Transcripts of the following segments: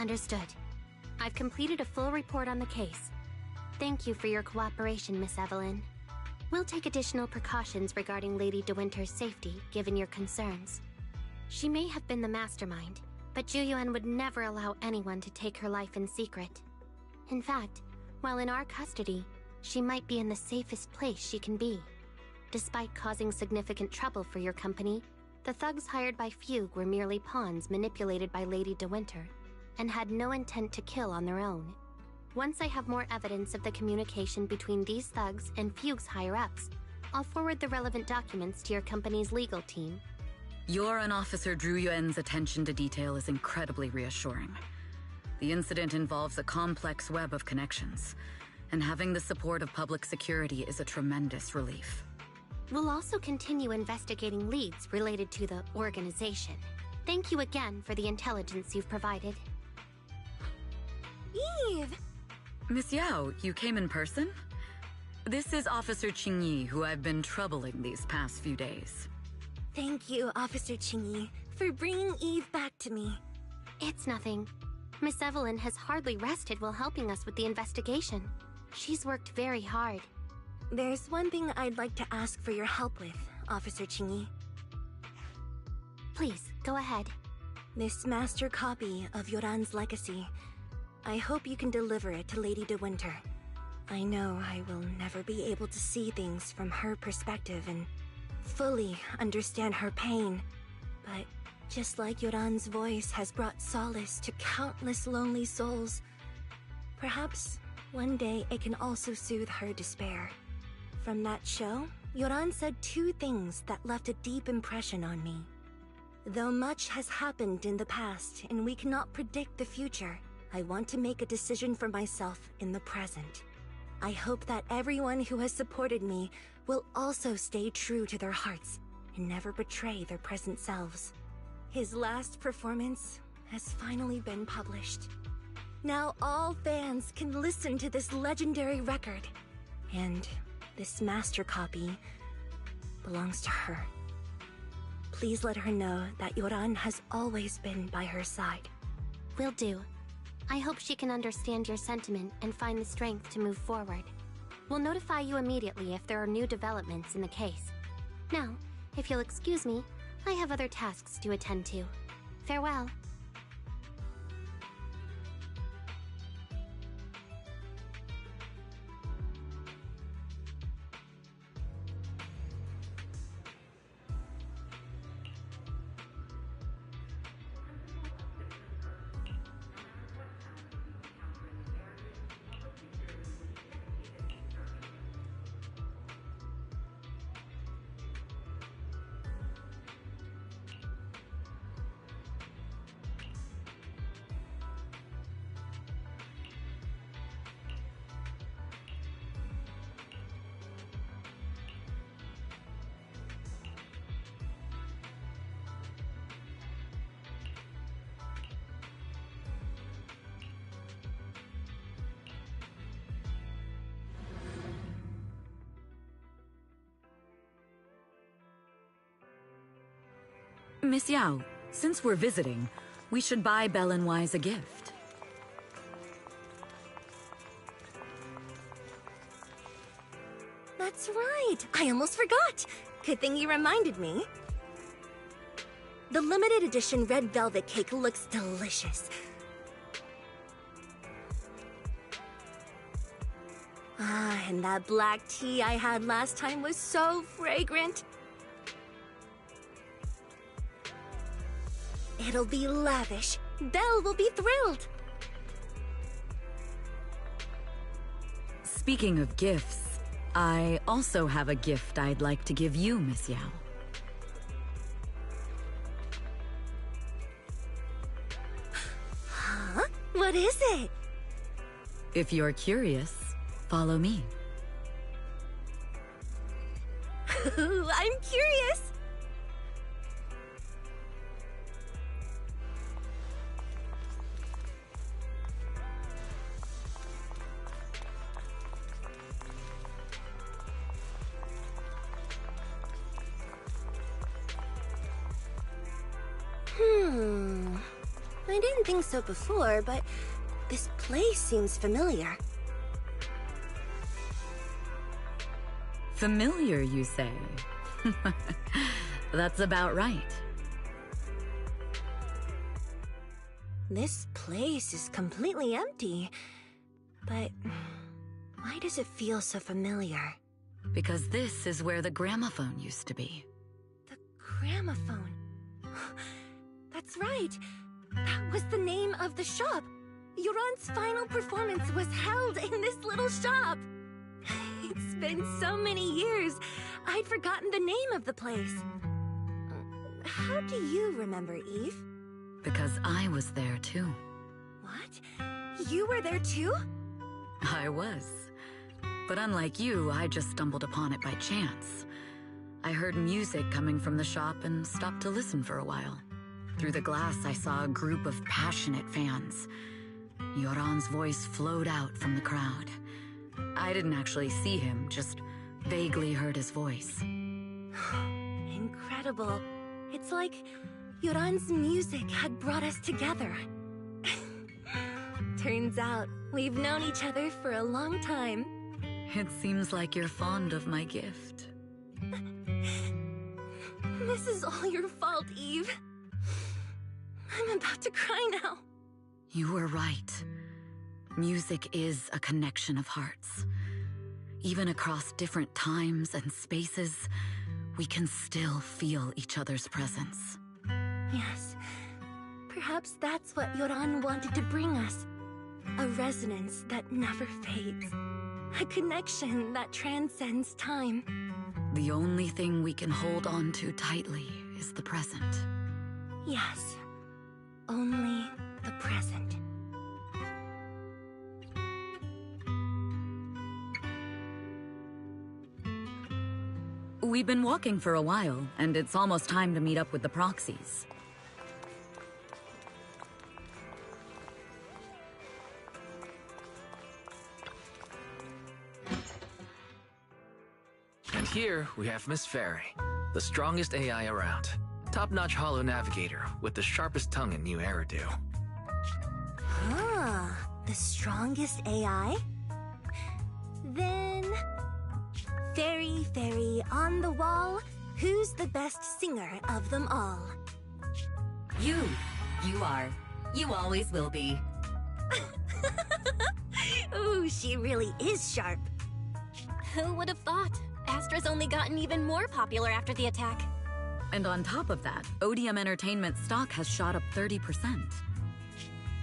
Understood. I've completed a full report on the case. Thank you for your cooperation, Miss Evelyn. We'll take additional precautions regarding Lady De Winter's safety, given your concerns. She may have been the mastermind, but Juyuan would never allow anyone to take her life in secret. In fact, while in our custody, she might be in the safest place she can be. Despite causing significant trouble for your company, the thugs hired by Fugue were merely pawns manipulated by Lady De Winter, and had no intent to kill on their own. Once I have more evidence of the communication between these thugs and Fugue's higher-ups, I'll forward the relevant documents to your company's legal team. Your and Officer Zhu Yuan's attention to detail is incredibly reassuring. The incident involves a complex web of connections, and having the support of public security is a tremendous relief. We'll also continue investigating leads related to the organization. Thank you again for the intelligence you've provided. Eve! Miss Yao, you came in person? This is Officer Qingyi, who I've been troubling these past few days. Thank you, Officer Qingyi, for bringing Eve back to me. It's nothing. Miss Evelyn has hardly rested while helping us with the investigation. She's worked very hard. There's one thing I'd like to ask for your help with, Officer Qingyi. Please, go ahead. This master copy of Yoran's legacy. I hope you can deliver it to Lady De Winter. I know I will never be able to see things from her perspective and fully understand her pain, but just like Yoran's voice has brought solace to countless lonely souls, perhaps one day it can also soothe her despair. From that show, Yoran said two things that left a deep impression on me. Though much has happened in the past and we cannot predict the future, I want to make a decision for myself in the present. I hope that everyone who has supported me will also stay true to their hearts and never betray their present selves. His last performance has finally been published. Now all fans can listen to this legendary record. And this master copy belongs to her. Please let her know that Yoran has always been by her side. Will do. I hope she can understand your sentiment and find the strength to move forward. We'll notify you immediately if there are new developments in the case. Now, if you'll excuse me, I have other tasks to attend to. Farewell. Miss Yao, since we're visiting, we should buy Belle and Wise a gift. That's right! I almost forgot! Good thing you reminded me. The limited edition red velvet cake looks delicious. Ah, and that black tea I had last time was so fragrant. It'll be lavish. Belle will be thrilled. Speaking of gifts, I also have a gift I'd like to give you, Miss Yao. Huh? What is it? If you're curious, follow me. I'm curious. I didn't think so before, but this place seems familiar. Familiar, you say? That's about right. This place is completely empty. But why does it feel so familiar? Because this is where the gramophone used to be. The gramophone. That's right. That was the name of the shop. Yoran's final performance was held in this little shop. It's been so many years, I'd forgotten the name of the place. How do you remember, Eve? Because I was there too. What? You were there too? I was. But unlike you, I just stumbled upon it by chance. I heard music coming from the shop and stopped to listen for a while. Through the glass, I saw a group of passionate fans. Yoran's voice flowed out from the crowd. I didn't actually see him, just vaguely heard his voice. Incredible. It's like Yoran's music had brought us together. Turns out, we've known each other for a long time. It seems like you're fond of my gift. This is all your fault, Eve. I'm about to cry now. You were right. Music is a connection of hearts. Even across different times and spaces, we can still feel each other's presence. Yes. Perhaps that's what Yoran wanted to bring us. A resonance that never fades. A connection that transcends time. The only thing we can hold on to tightly is the present. Yes. Only the present. We've been walking for a while, and it's almost time to meet up with the proxies. And here we have Miss Fairy, the strongest AI around. Top-notch holo navigator with the sharpest tongue in New Eridu. Ah, the strongest AI? Then... Fairy, on the wall, who's the best singer of them all? You. You are. You always will be. Ooh, she really is sharp. Who would have thought? Astra's only gotten even more popular after the attack. And on top of that, Odium Entertainment stock has shot up 30%.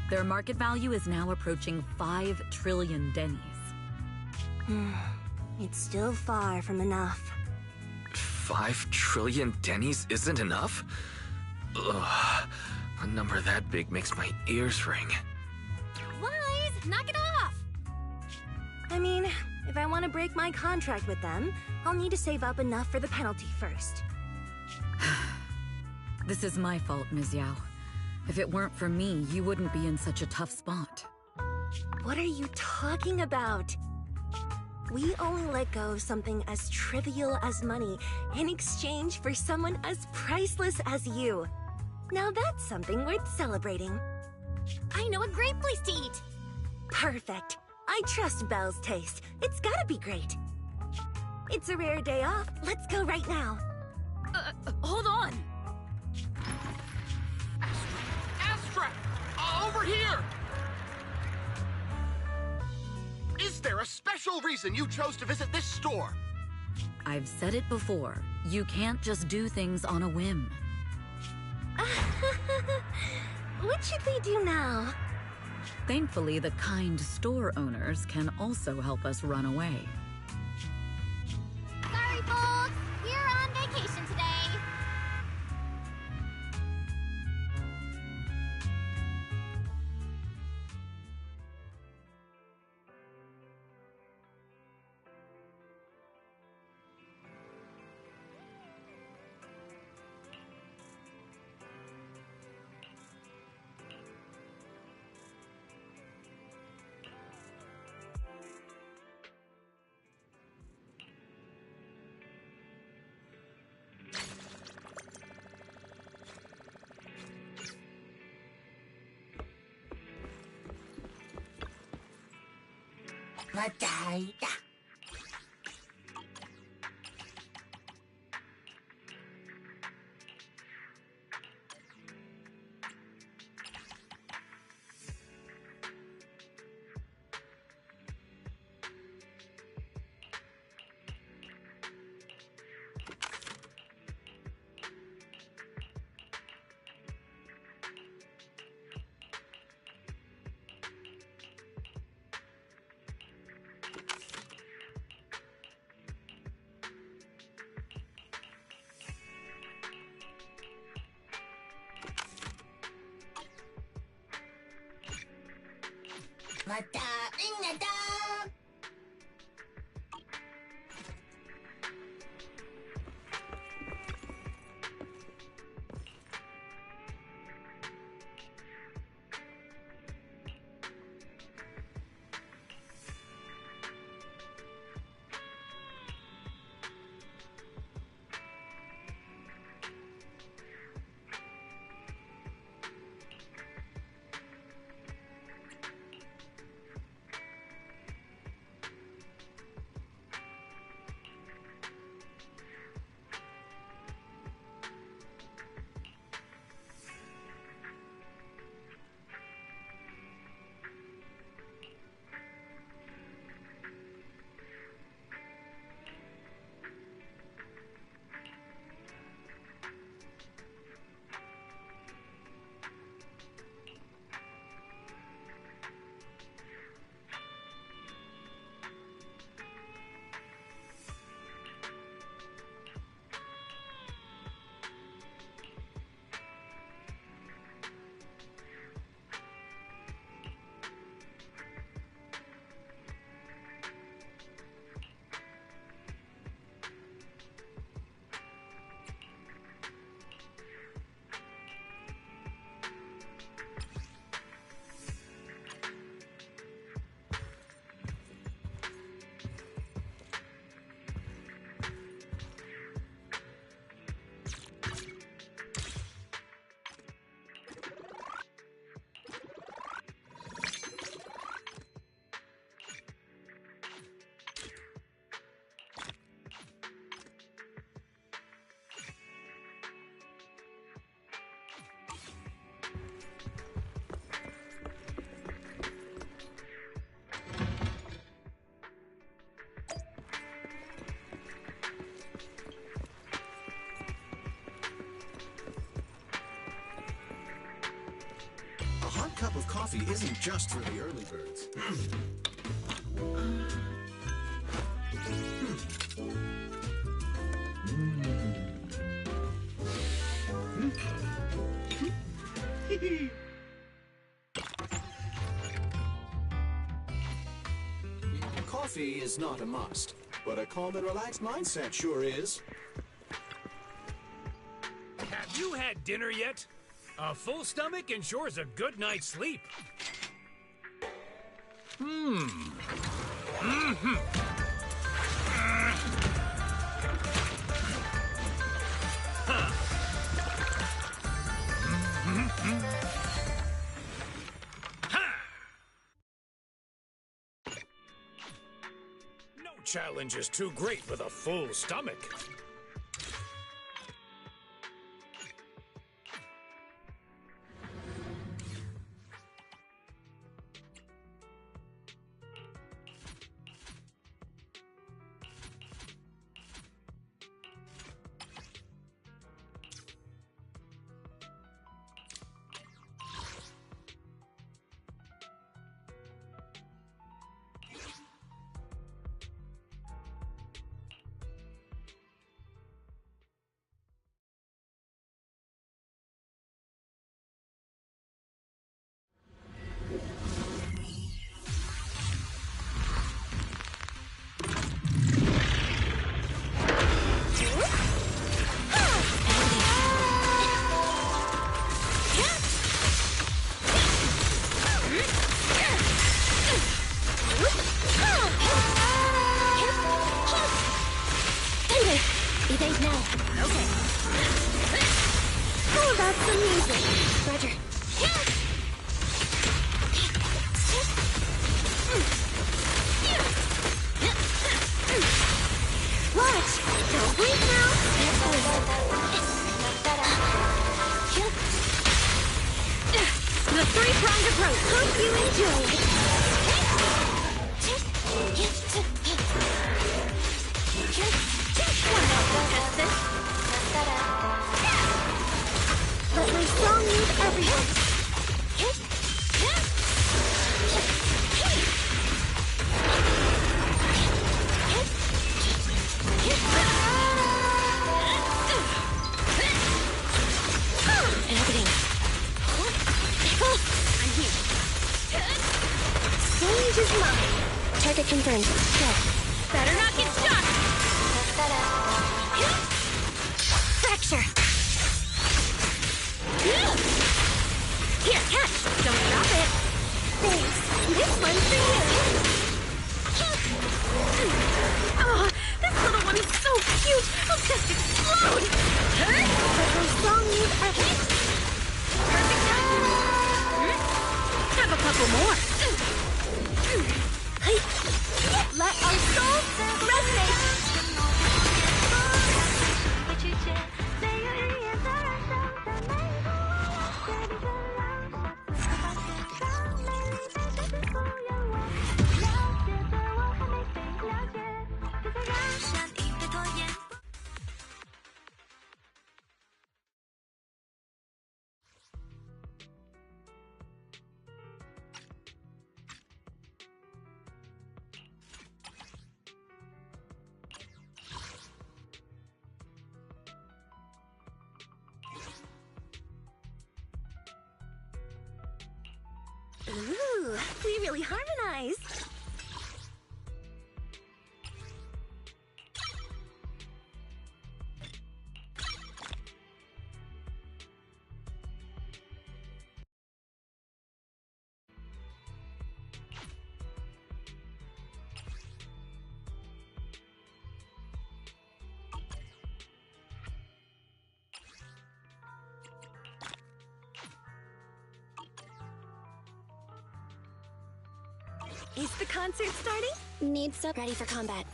Their market value is now approaching 5 trillion dennies. It's still far from enough. 5 trillion dennies isn't enough? Ugh, a number that big makes my ears ring. Wise, knock it off! I mean, if I want to break my contract with them, I'll need to save up enough for the penalty first. This is my fault, Ms. Yao. If it weren't for me, you wouldn't be in such a tough spot. What are you talking about? We only let go of something as trivial as money in exchange for someone as priceless as you. Now that's something worth celebrating. I know a great place to eat! Perfect. I trust Belle's taste. It's gotta be great. It's a rare day off. Let's go right now. Hold on! Astra! Over here! Is there a special reason you chose to visit this store? I've said it before. You can't just do things on a whim. What should we do now? Thankfully, the kind store owners can also help us run away. Sorry, folks! We're on vacation today! hot cup of coffee isn't just for the early birds. Coffee is not a must, but a calm and relaxed mindset sure is. Have you had dinner yet? A full stomach ensures a good night's sleep. No challenge is too great with a full stomach. Evade now. Okay. Oh, that's amusing. Roger. three-pronged approach. Hope you enjoy it. Let my song move everyone. And everything. I'm here. Stage is mine. Target confirmed. Go. Better not get shot. Fracture. Here, catch. Don't drop it. Thanks. This one's for you. Oh, this little one is so cute. I'll just explode. But her song move everything. Perfect timing. Have a couple more. Let our souls resonate. Ooh, we really harmonized. Is the concert starting? Need sub ready for combat.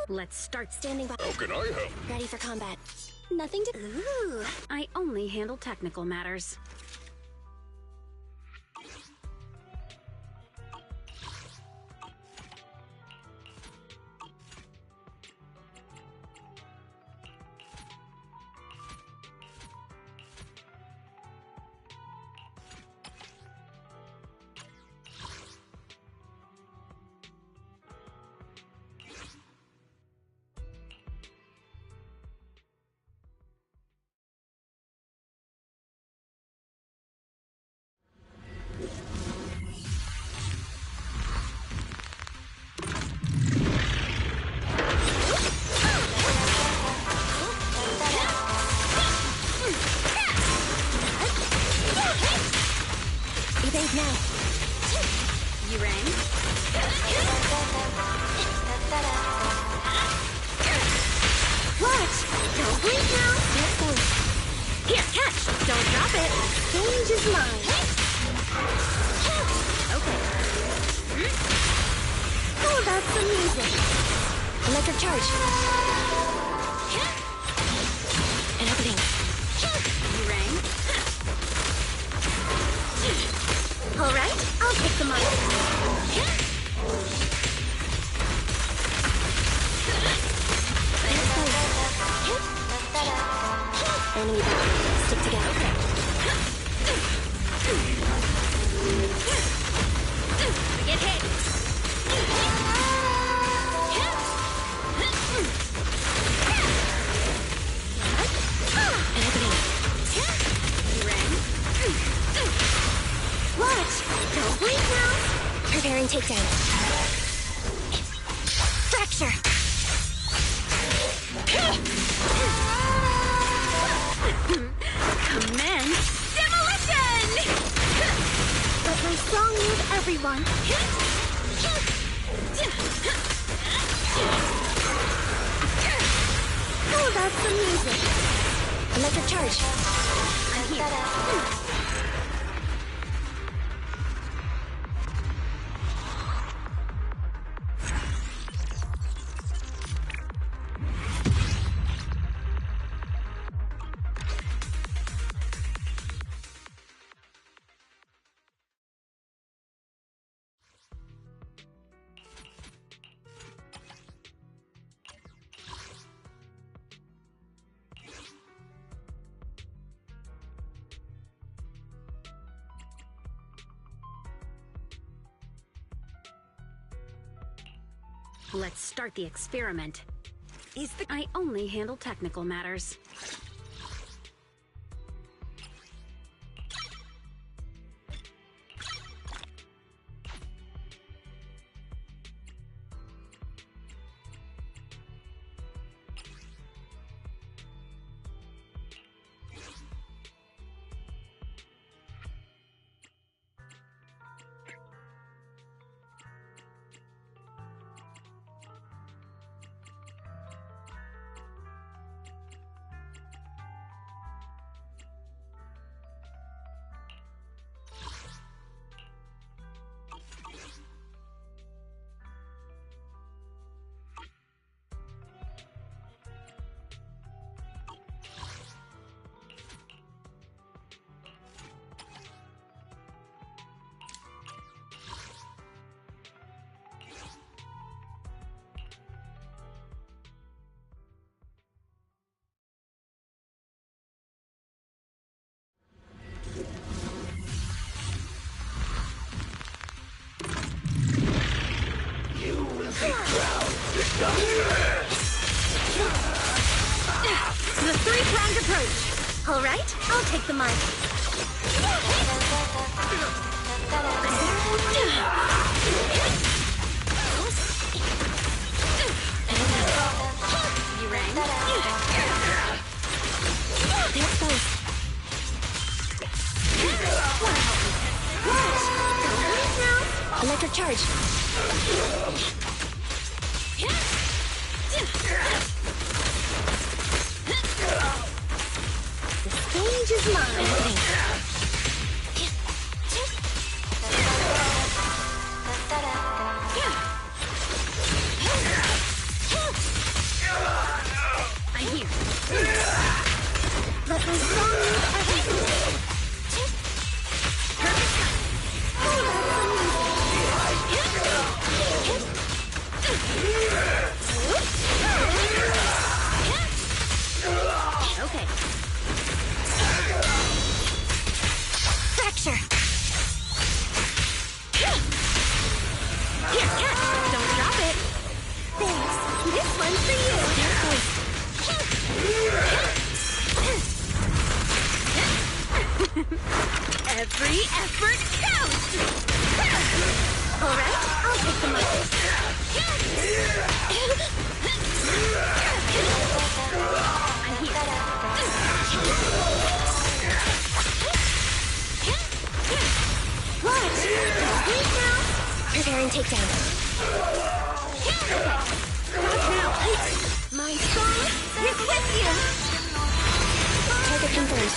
Let's start. Standing by. How can I help? Ready for combat. Nothing to. Ooh. I only handle technical matters. Evade now. You rang? Watch! Don't blink now! Let's go. Here, catch! Don't drop it! Stage is mine. Okay. How about some music? Electric charge. And everything. You rang? Alright, I'll pick the mic. Enemy back. Stick together. Get hit! And everything. You rang? Watch! Don't blink now! Preparing takedown. Fracture! Commence demolition! Let my song move everyone. How about some music? Electric charge. I'm here. Let's start the experiment. Is the... I only handle technical matters. The three-pronged approach. All right, I'll take the mic. You rang? There's both. Watch! Don't leave now! Electric charge. The stage is mine. I'm here. Let my song meet everything. Okay. Fracture. Here, catch! Don't drop it! Thanks. This one's for you. Every effort counts! All right, I'll take the mic. I'm here. Watch. Don't leave now. Preparing takedown. Watch now! My song is with you. Target confirmed.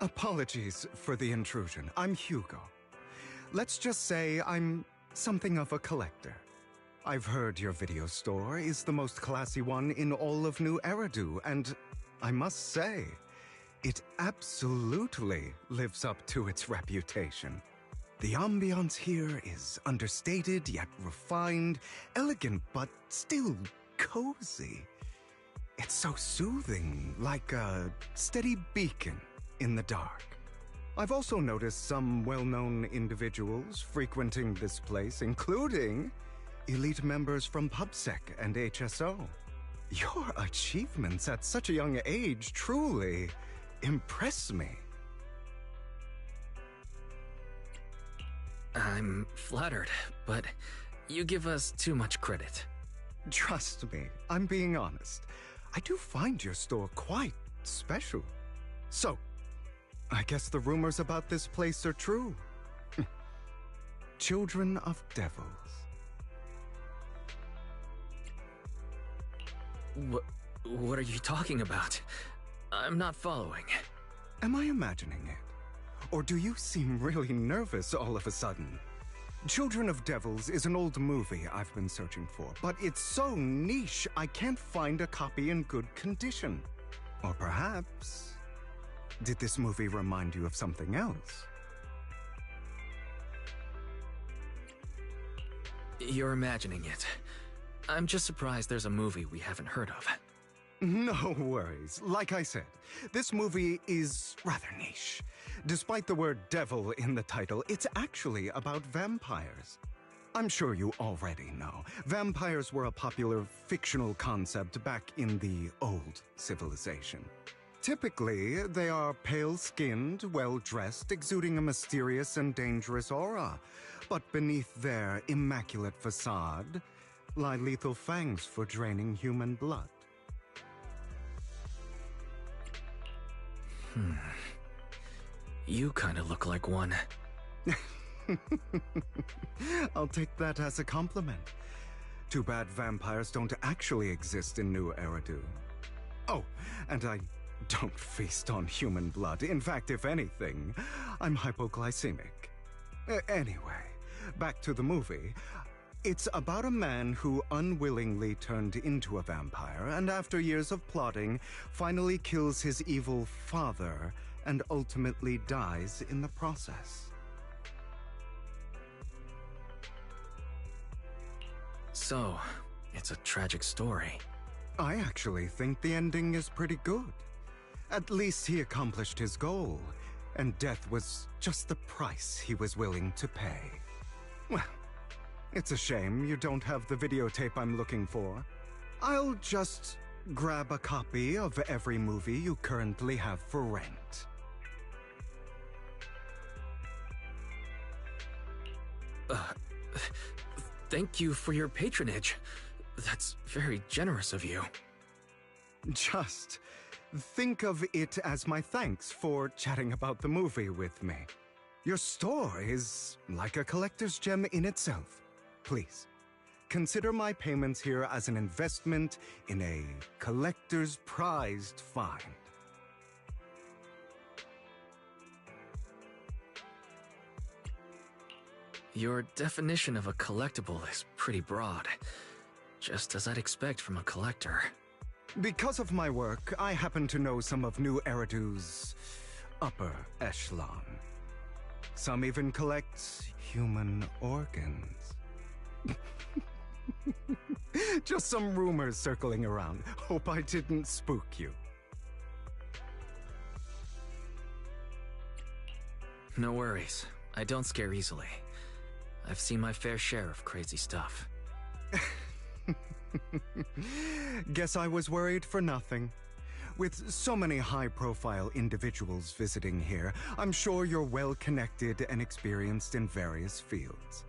Apologies for the intrusion. I'm Hugo. Let's just say I'm something of a collector. I've heard your video store is the most classy one in all of New Eridu, and I must say, it absolutely lives up to its reputation. The ambiance here is understated yet refined, elegant but still cozy. It's so soothing, like a steady beacon in the dark. I've also noticed some well-known individuals frequenting this place, including elite members from PubSec and HSO. Your achievements at such a young age truly impress me. I'm flattered, but you give us too much credit. Trust me, I'm being honest. I do find your store quite special. So, I guess the rumors about this place are true. Children of devils. What are you talking about? I'm not following. Am I imagining it? Or do you seem really nervous all of a sudden? Children of Devils is an old movie I've been searching for, but it's so niche I can't find a copy in good condition. Or perhaps, did this movie remind you of something else? You're imagining it. I'm just surprised there's a movie we haven't heard of. No worries. Like I said, this movie is rather niche. Despite the word devil in the title, it's actually about vampires. I'm sure you already know. Vampires were a popular fictional concept back in the old civilization. Typically, they are pale-skinned, well-dressed, exuding a mysterious and dangerous aura. But beneath their immaculate facade lie lethal fangs for draining human blood. You kinda look like one. I'll take that as a compliment. Too bad vampires don't actually exist in New Eridu. Oh, and I don't feast on human blood. In fact, if anything, I'm hypoglycemic. Anyway, back to the movie. It's about a man who unwillingly turned into a vampire and after years of plotting, finally kills his evil father and ultimately dies in the process. So, it's a tragic story. I actually think the ending is pretty good. At least he accomplished his goal, and death was just the price he was willing to pay. Well, it's a shame you don't have the videotape I'm looking for. I'll just grab a copy of every movie you currently have for rent. Thank you for your patronage. That's very generous of you. Just think of it as my thanks for chatting about the movie with me. Your store is like a collector's gem in itself. Please, consider my payments here as an investment in a collector's prized find. Your definition of a collectible is pretty broad, just as I'd expect from a collector. Because of my work, I happen to know some of New Eridu's upper echelon. Some even collect human organs. Just some rumors circling around. Hope I didn't spook you. No worries. I don't scare easily. I've seen my fair share of crazy stuff. Guess I was worried for nothing. With so many high-profile individuals visiting here, I'm sure you're well-connected and experienced in various fields.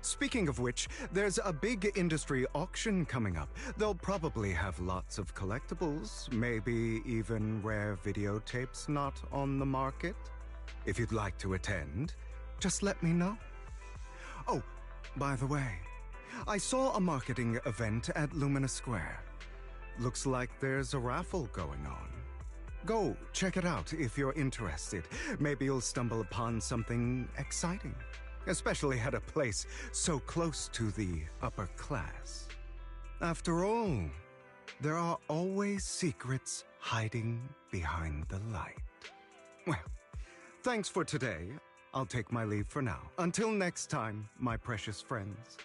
Speaking of which, there's a big industry auction coming up. They'll probably have lots of collectibles, maybe even rare videotapes not on the market. If you'd like to attend, just let me know. Oh, by the way, I saw a marketing event at Lumina Square. Looks like there's a raffle going on. Go, check it out if you're interested. Maybe you'll stumble upon something exciting. Especially at a place so close to the upper class. After all, there are always secrets hiding behind the light. Well, thanks for today. I'll take my leave for now. Until next time, my precious friends.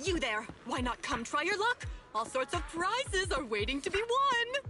You there! Why not come try your luck? All sorts of prizes are waiting to be won!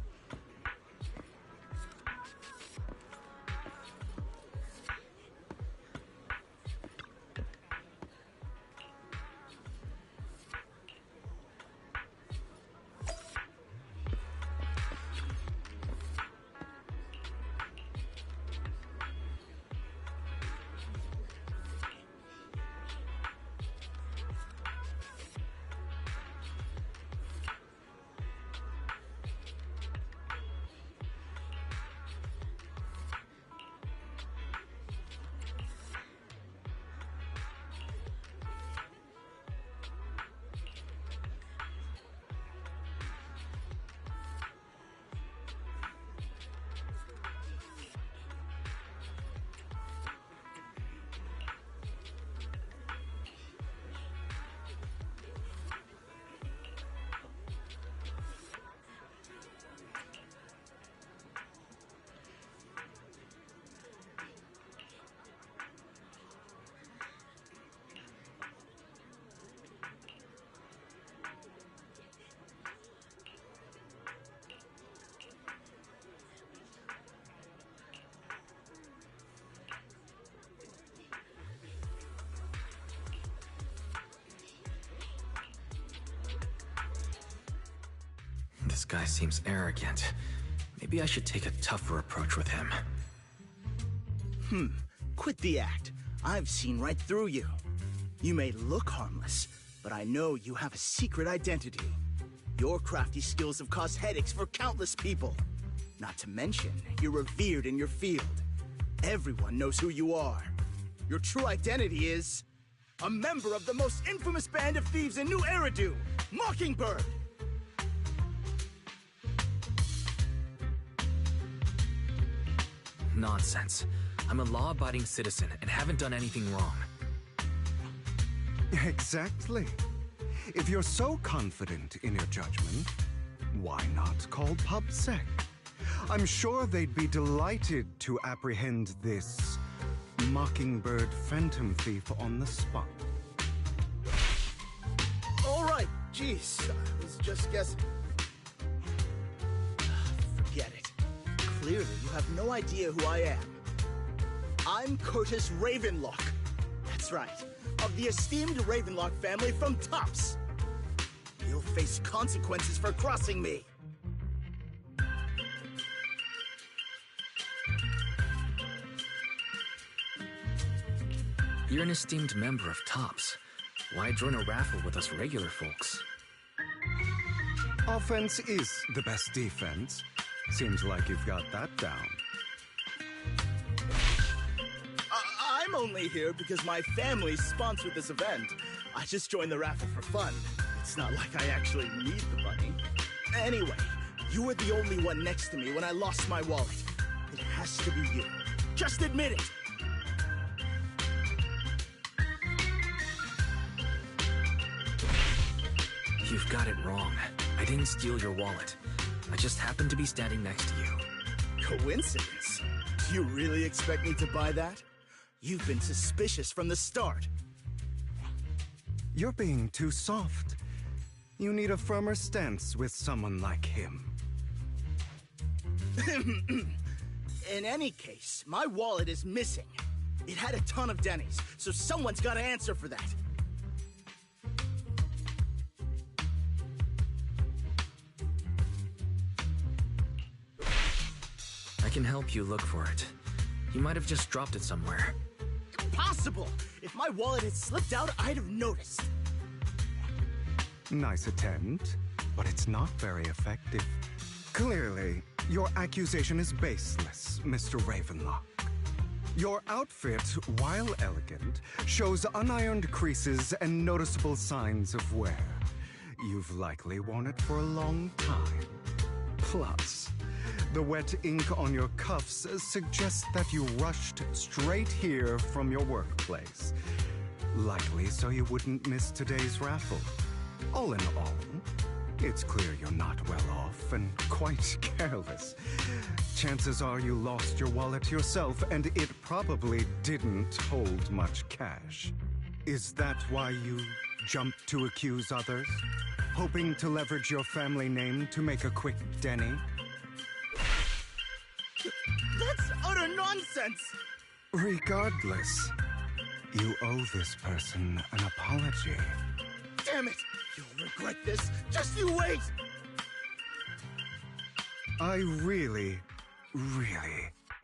This guy seems arrogant. Maybe I should take a tougher approach with him. Quit the act. I've seen right through you. You may look harmless, but I know you have a secret identity. Your crafty skills have caused headaches for countless people. Not to mention, you're revered in your field. Everyone knows who you are. Your true identity is a member of the most infamous band of thieves in New Eridu, Mockingbird! Nonsense. I'm a law-abiding citizen and haven't done anything wrong. Exactly. If you're so confident in your judgment, why not call PubSec? I'm sure they'd be delighted to apprehend this Mockingbird Phantom Thief on the spot. All right, jeez, I was just guessing. Forget it. Clearly, you have no idea who I am. I'm Curtis Ravenlock. That's right, of the esteemed Ravenlock family from Tops. You'll face consequences for crossing me. You're an esteemed member of Tops. Why join a raffle with us regular folks? Offense is the best defense. Seems like you've got that down. I'm only here because my family sponsored this event. I just joined the raffle for fun. It's not like I actually need the money. Anyway, you were the only one next to me when I lost my wallet. It has to be you. Just admit it! You've got it wrong. I didn't steal your wallet. I just happened to be standing next to you. Coincidence? Do you really expect me to buy that? You've been suspicious from the start. You're being too soft. You need a firmer stance with someone like him. In any case, my wallet is missing. It had a ton of Denny's, so someone's got to answer for that. I can help you look for it. You might have just dropped it somewhere. Impossible! If my wallet had slipped out, I'd have noticed. Nice attempt, but it's not very effective. Clearly, your accusation is baseless, Mr. Ravenlock. Your outfit, while elegant, shows unironed creases and noticeable signs of wear. You've likely worn it for a long time. Plus, the wet ink on your cuffs suggests that you rushed straight here from your workplace. Likely so you wouldn't miss today's raffle. All in all, it's clear you're not well off and quite careless. Chances are you lost your wallet yourself, and it probably didn't hold much cash. Is that why you jumped to accuse others? Hoping to leverage your family name to make a quick Denny? That's utter nonsense! Regardless, you owe this person an apology. Damn it! You'll regret this! Just you wait! I really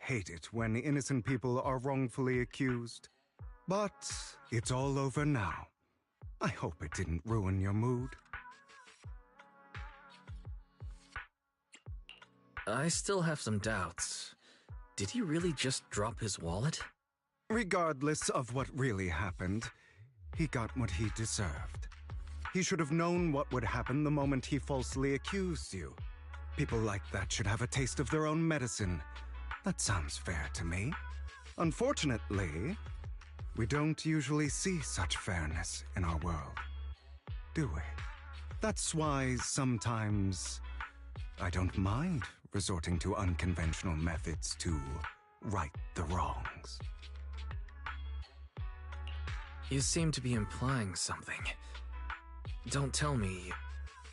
hate it when innocent people are wrongfully accused. But it's all over now. I hope it didn't ruin your mood. I still have some doubts. Did he really just drop his wallet? Regardless of what really happened, he got what he deserved. He should have known what would happen the moment he falsely accused you. People like that should have a taste of their own medicine. That sounds fair to me. Unfortunately, we don't usually see such fairness in our world, do we? That's why sometimes I don't mind resorting to unconventional methods to right the wrongs. You seem to be implying something. Don't tell me...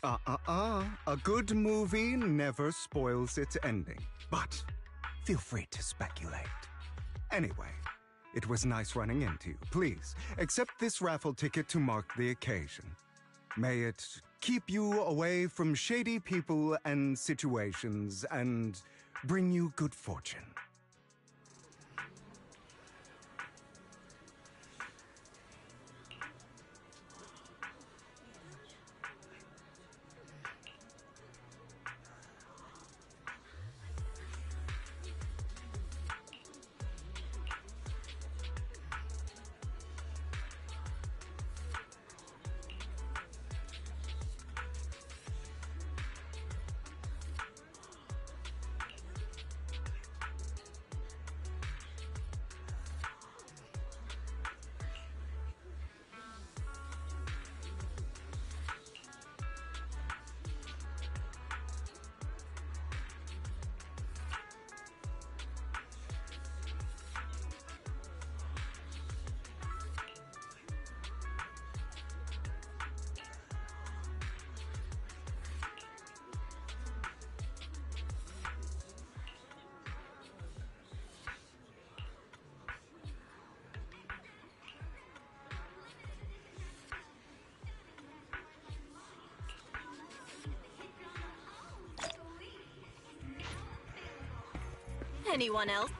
A good movie never spoils its ending. But feel free to speculate. Anyway, it was nice running into you. Please, accept this raffle ticket to mark the occasion. May it keep you away from shady people and situations and bring you good fortune. Anyone else?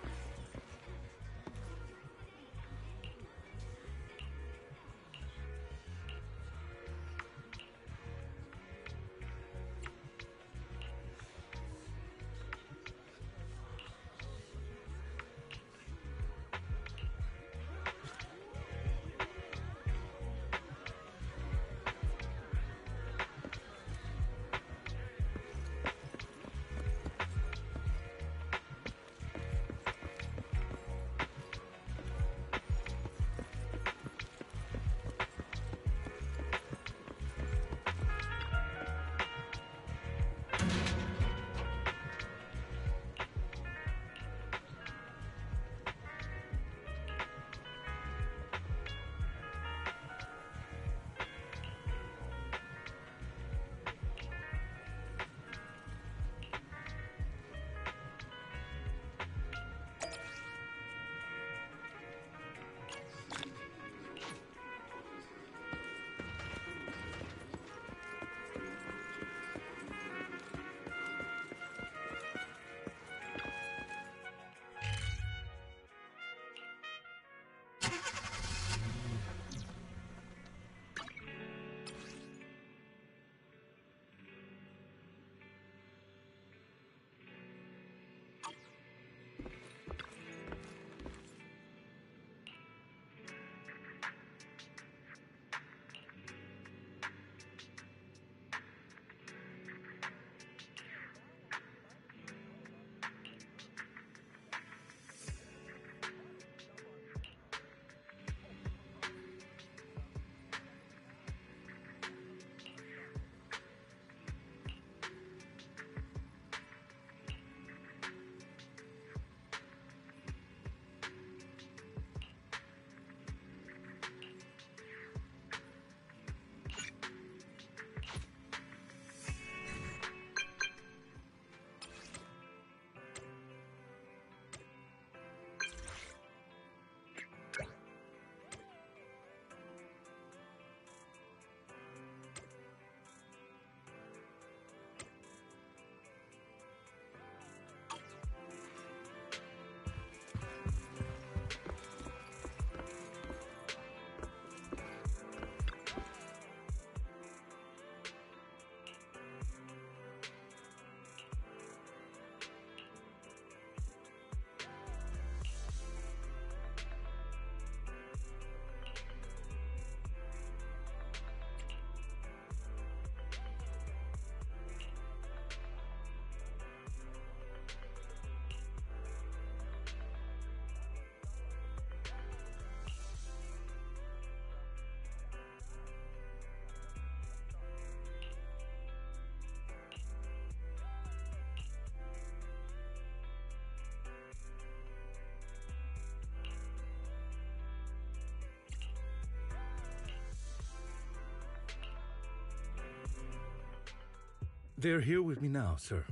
They're here with me now, sir.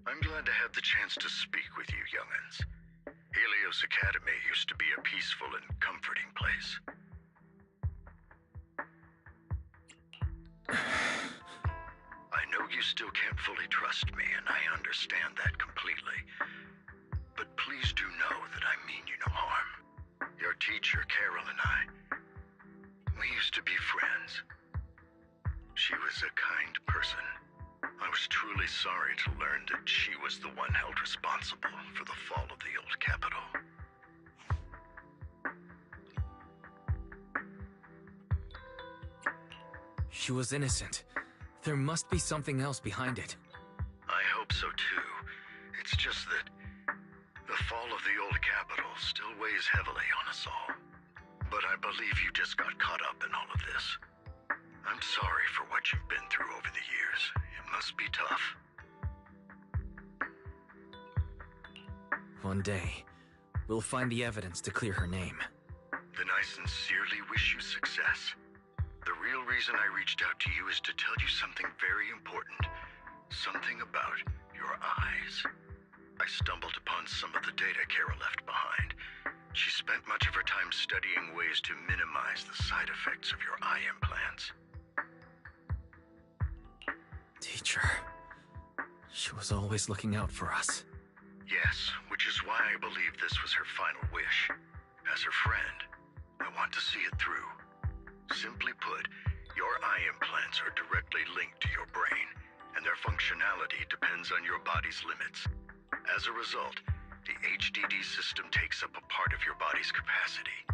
I'm glad to have the chance to speak with you, young'uns. Helios Academy used to be a peaceful and comforting place. I know you still can't fully trust me, and I understand that completely. But please do know that I mean you no harm. Your teacher, Carol, and I, we used to be friends. She was a kind person. I was truly sorry to learn that she was the one held responsible for the fall of the old capital. She was innocent. There must be something else behind it. I hope so too. It's just that the fall of the old capital still weighs heavily on us all. But I believe you just got caught up in all of this. I'm sorry for what you've been through over the years. It must be tough. One day, we'll find the evidence to clear her name. Then I sincerely wish you success. The real reason I reached out to you is to tell you something very important. Something about your eyes. I stumbled upon some of the data Kara left behind. She spent much of her time studying ways to minimize the side effects of your eye implants. Teacher. She was always looking out for us. Yes, which is why I believe this was her final wish. As her friend, I want to see it through. Simply put, your eye implants are directly linked to your brain, and their functionality depends on your body's limits. As a result, the HDD system takes up a part of your body's capacity.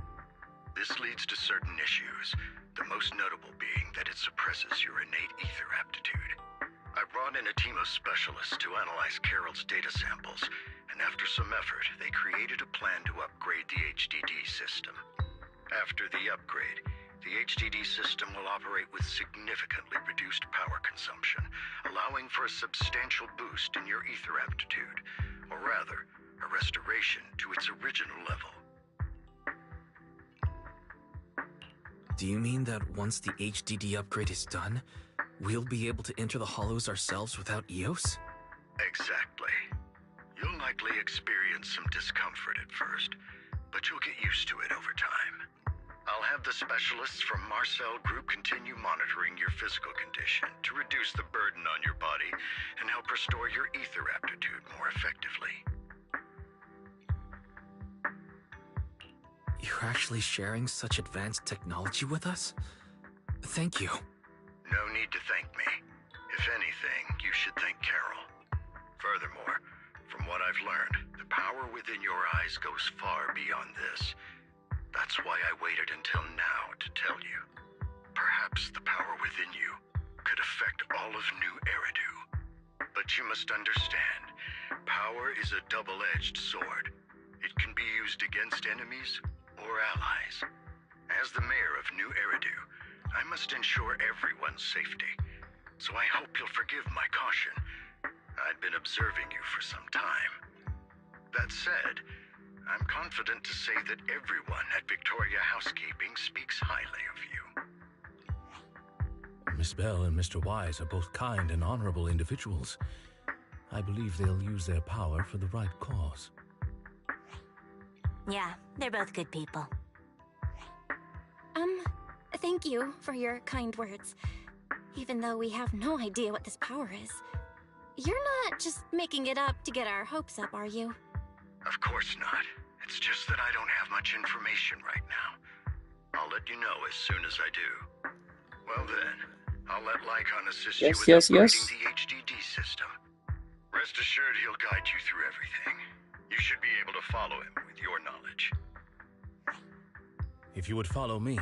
This leads to certain issues, the most notable being that it suppresses your innate ether aptitude. I brought in a team of specialists to analyze Carol's data samples, and after some effort, they created a plan to upgrade the HDD system. After the upgrade, the HDD system will operate with significantly reduced power consumption, allowing for a substantial boost in your ether aptitude, or rather, a restoration to its original level. Do you mean that once the HDD upgrade is done, we'll be able to enter the hollows ourselves without EOS? Exactly. You'll likely experience some discomfort at first, but you'll get used to it over time. I'll have the specialists from Marcel Group continue monitoring your physical condition to reduce the burden on your body and help restore your ether aptitude more effectively. You're actually sharing such advanced technology with us? Thank you. No need to thank me. If anything, you should thank Carol. Furthermore, from what I've learned, the power within your eyes goes far beyond this. That's why I waited until now to tell you. Perhaps the power within you could affect all of New Eridu. But you must understand, power is a double-edged sword. It can be used against enemies or allies. As the mayor of New Eridu, I must ensure everyone's safety. So I hope you'll forgive my caution. I'd been observing you for some time. That said, I'm confident to say that everyone at Victoria Housekeeping speaks highly of you. Miss Bell and Mr. Wise are both kind and honorable individuals. I believe they'll use their power for the right cause. Yeah, they're both good people. Thank you for your kind words. Even though we have no idea what this power is. You're not just making it up to get our hopes up, are you? Of course not. It's just that I don't have much information right now. I'll let you know as soon as I do. Well then, I'll let Lycon assist you with upgrading the HDD system. Rest assured he'll guide you through everything. You should be able to follow him with your knowledge. If you would follow me.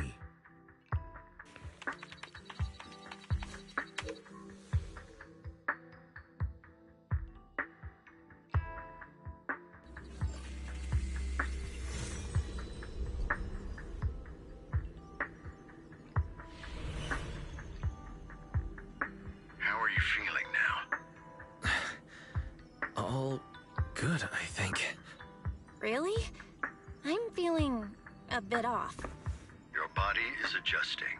How are you feeling now? All good, I think. Really? I'm feeling a bit off. Your body is adjusting.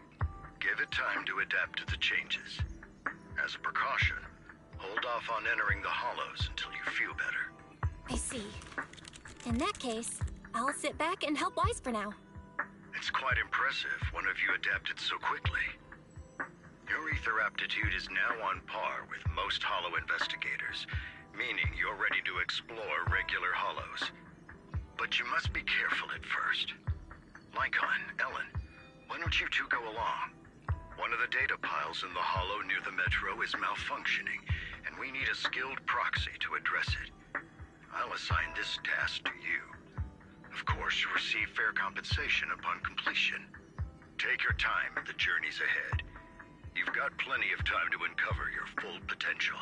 Give it time to adapt to the changes. As a precaution, hold off on entering the hollows until you feel better. I see. In that case, I'll sit back and help Wise for now. It's quite impressive one of you adapted so quickly. Your ether aptitude is now on par with most hollow investigators, meaning you're ready to explore regular hollows. But you must be careful at first. Lycon, Ellen, why don't you two go along? One of the data piles in the hollow near the metro is malfunctioning, and we need a skilled proxy to address it. I'll assign this task to you. Of course, you receive fair compensation upon completion. Take your time, the journey's ahead. You've got plenty of time to uncover your full potential.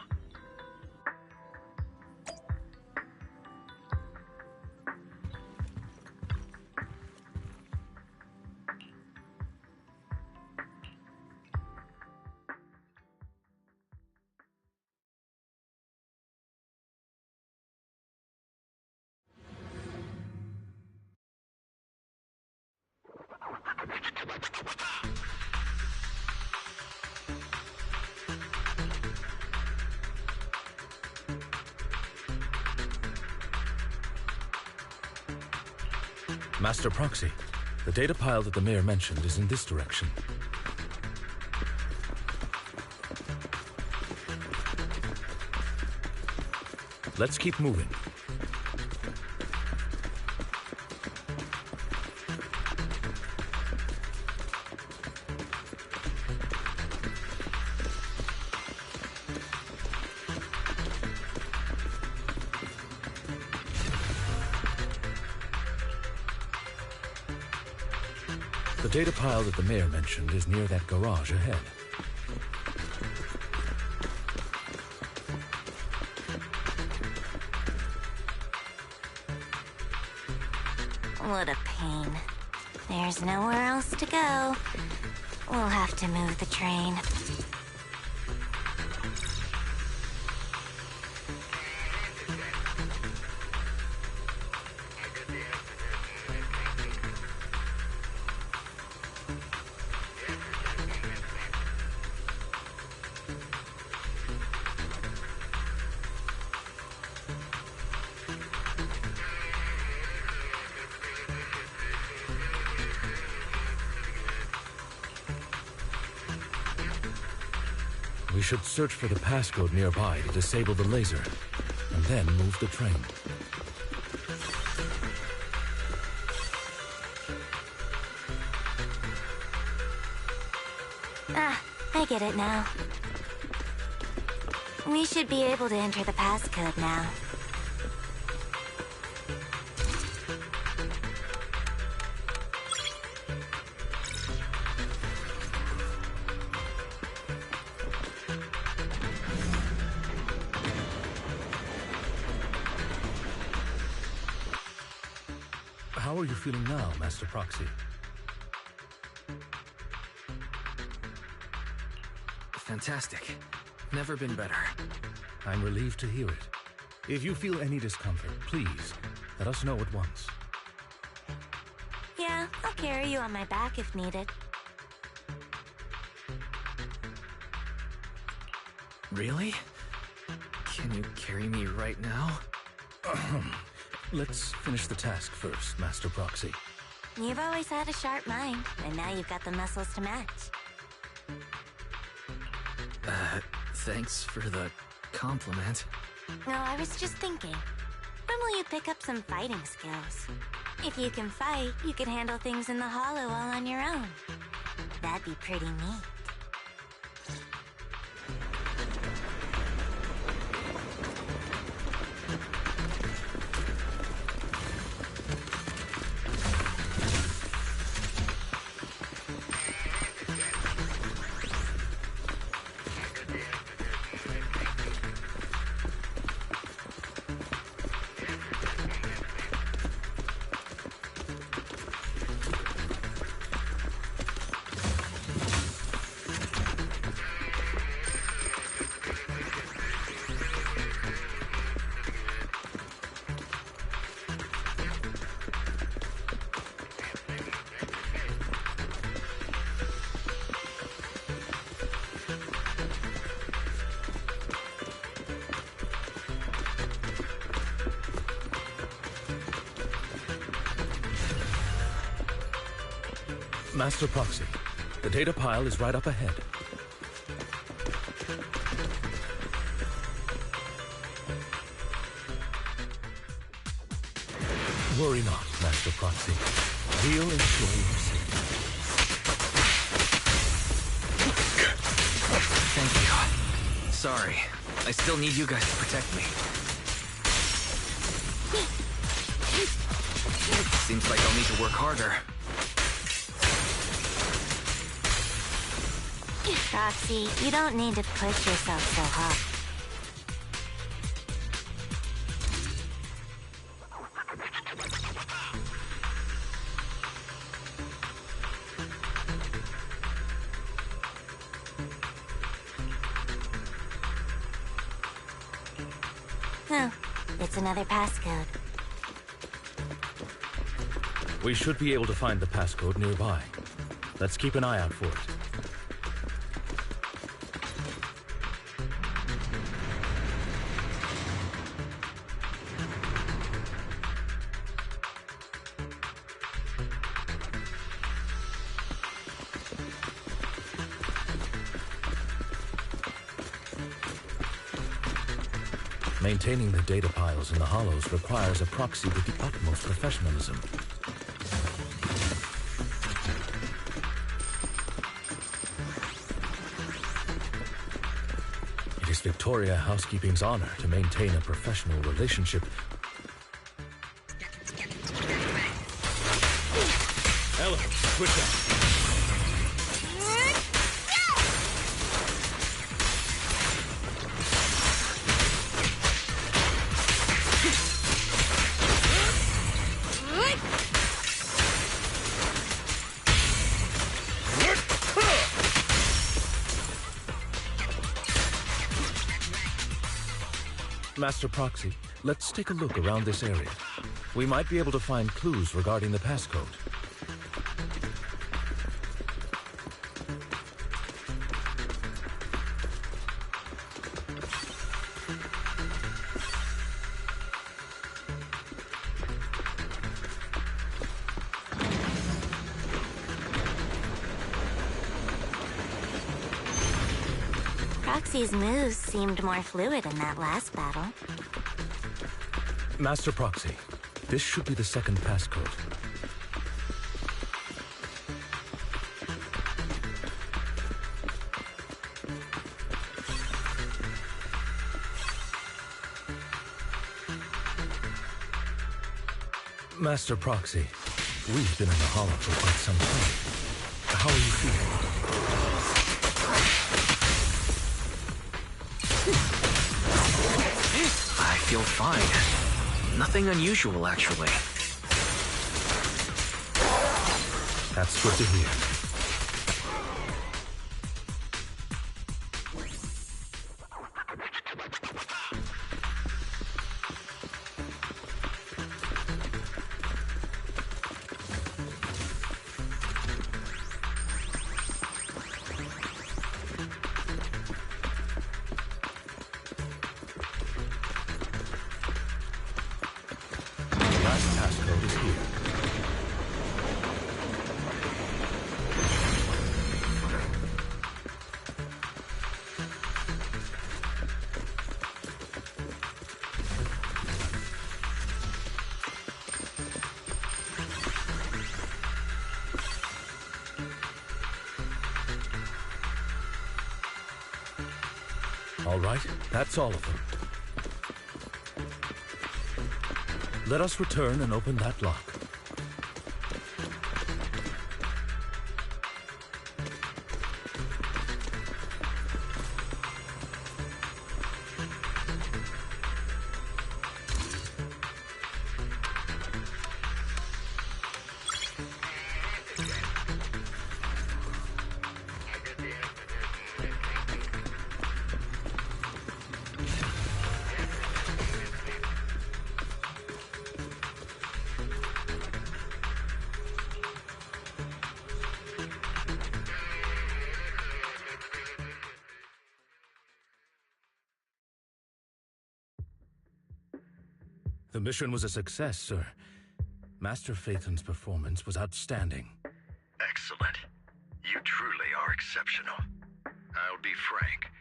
Master Proxy, the data pile that the mayor mentioned is in this direction. Let's keep moving. The data pile that the mayor mentioned is near that garage ahead. What a pain. There's nowhere else to go. We'll have to move the train. We should search for the passcode nearby to disable the laser, and then move the train. Ah, I get it now. We should be able to enter the passcode now. How are you feeling now, Master Proxy? Fantastic. Never been better. I'm relieved to hear it. If you feel any discomfort, please, let us know at once. Yeah, I'll carry you on my back if needed. Really? Can you carry me right now? Let's finish the task first, Master Proxy. You've always had a sharp mind, and now you've got the muscles to match. Thanks for the compliment. No, I was just thinking. When will you pick up some fighting skills? If you can fight, you can handle things in the hollow all on your own. That'd be pretty neat. Master Proxy, the data pile is right up ahead. Worry not, Master Proxy. We'll ensure your safety. Thank you. Sorry. I still need you guys to protect me. Seems like I'll need to work harder. Proxy, you don't need to push yourself so hard. Oh, it's another passcode. We should be able to find the passcode nearby. Let's keep an eye out for it. Maintaining the data piles in the hollows requires a proxy with the utmost professionalism. It is Victoria Housekeeping's honor to maintain a professional relationship. Elements, switch out. Master Proxy, let's take a look around this area. We might be able to find clues regarding the passcode. Proxy's moves seemed more fluid in that last battle. Master Proxy, this should be the second passcode. Master Proxy, we've been in the Hollow for quite some time. How are you feeling? I feel fine. Nothing unusual, actually. That's good to hear. All right, that's all of them. Let us return and open that lock. The mission was a success, sir. Master Phaethon's performance was outstanding. Excellent. You truly are exceptional. I'll be frank.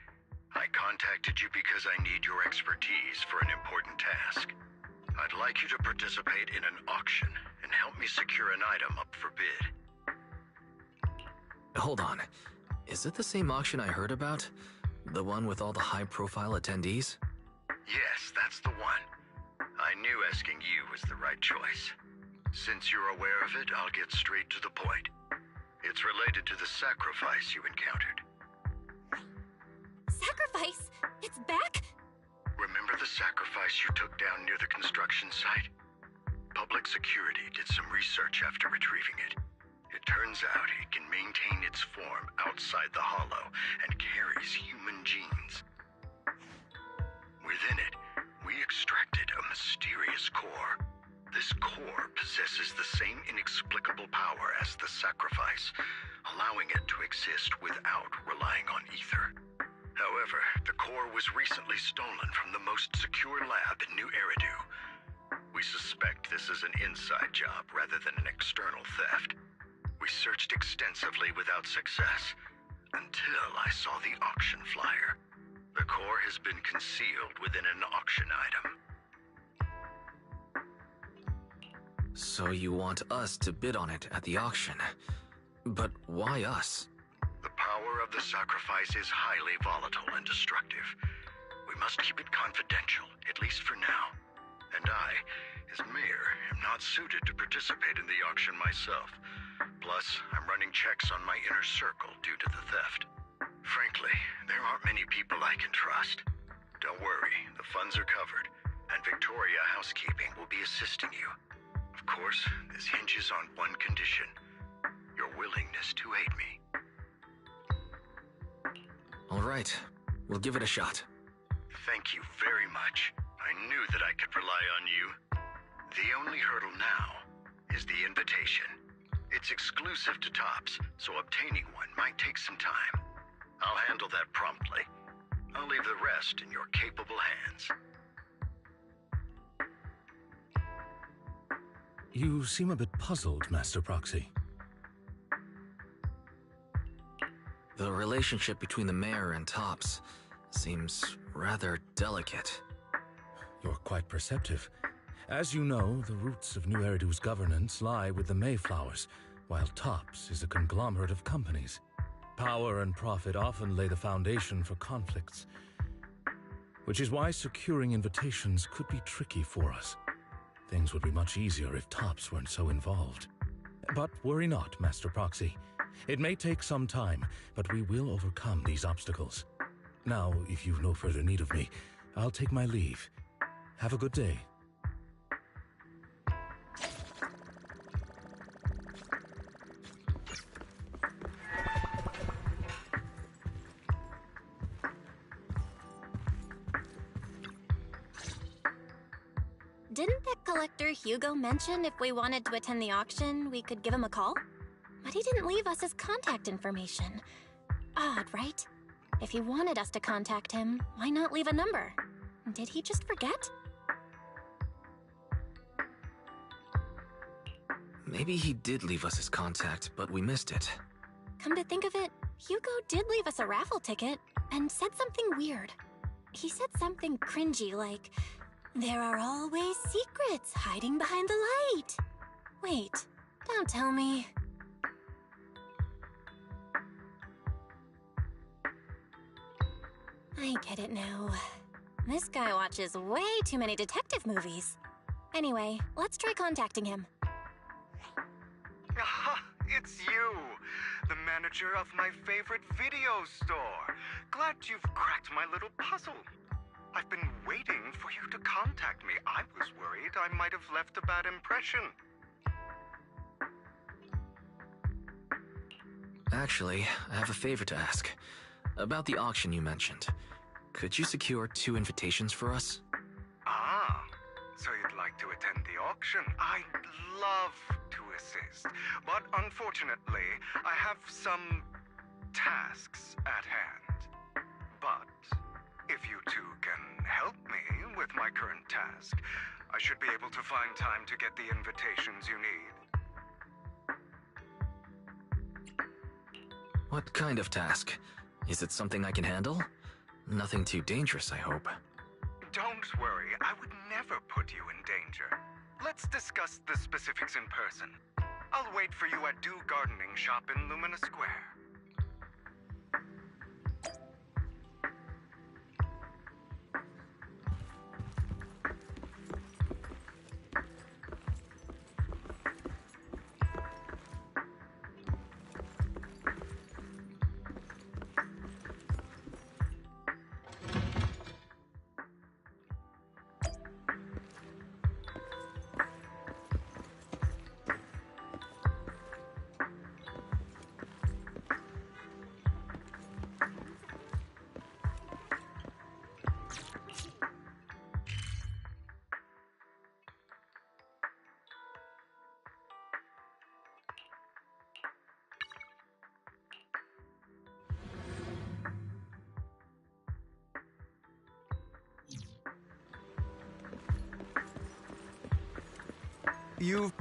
I contacted you because I need your expertise for an important task. I'd like you to participate in an auction and help me secure an item up for bid. Hold on. Is it the same auction I heard about? The one with all the high-profile attendees? Yes, that's the one. I knew asking you was the right choice. Since you're aware of it, I'll get straight to the point. It's related to the sacrifice you encountered. Sacrifice? It's back? Remember the sacrifice you took down near the construction site? Public security did some research after retrieving it. It turns out it can maintain its form outside the Hollow and carries human genes. Within it, we extracted a mysterious core. This core possesses the same inexplicable power as the sacrifice, allowing it to exist without relying on ether. However, the core was recently stolen from the most secure lab in New Eridu. We suspect this is an inside job rather than an external theft. We searched extensively without success, until I saw the auction flyer. The core has been concealed within an auction item. So you want us to bid on it at the auction. But why us? The power of the sacrifice is highly volatile and destructive. We must keep it confidential, at least for now. And I, as mayor, am not suited to participate in the auction myself. Plus, I'm running checks on my inner circle due to the theft. Frankly, there aren't many people I can trust. Don't worry, the funds are covered, and Victoria Housekeeping will be assisting you. Of course, this hinges on one condition: your willingness to aid me. All right, we'll give it a shot. Thank you very much. I knew that I could rely on you. The only hurdle now is the invitation. It's exclusive to Tops, so obtaining one might take some time. I'll handle that promptly. I'll leave the rest in your capable hands. You seem a bit puzzled, Master Proxy. The relationship between the mayor and Tops seems rather delicate. You're quite perceptive. As you know, the roots of New Eridu's governance lie with the Mayflowers, while Tops is a conglomerate of companies. Power and profit often lay the foundation for conflicts, which is why securing invitations could be tricky for us. Things would be much easier if Tops weren't so involved. But worry not, Master Proxy. It may take some time, but we will overcome these obstacles. Now, if you've no further need of me, I'll take my leave. Have a good day. Didn't that collector Hugo mention if we wanted to attend the auction, we could give him a call? But he didn't leave us his contact information. Odd, right? If he wanted us to contact him, why not leave a number? Did he just forget? Maybe he did leave us his contact, but we missed it. Come to think of it, Hugo did leave us a raffle ticket and said something weird. He said something cringy like, "There are always secrets hiding behind the light." Wait, don't tell me. I get it now. This guy watches way too many detective movies. Anyway, let's try contacting him. Aha, it's you! The manager of my favorite video store. Glad you've cracked my little puzzle. I've been waiting for you to contact me. I was worried I might have left a bad impression. Actually, I have a favor to ask. About the auction you mentioned. Could you secure 2 invitations for us? Ah, so you'd like to attend the auction? I'd love to assist, but unfortunately, I have some tasks at hand. But if you two can help me with my current task, I should be able to find time to get the invitations you need. What kind of task? Is it something I can handle? Nothing too dangerous, I hope. Don't worry, I would never put you in danger. Let's discuss the specifics in person. I'll wait for you at Do Gardening Shop in Lumina Square. You've...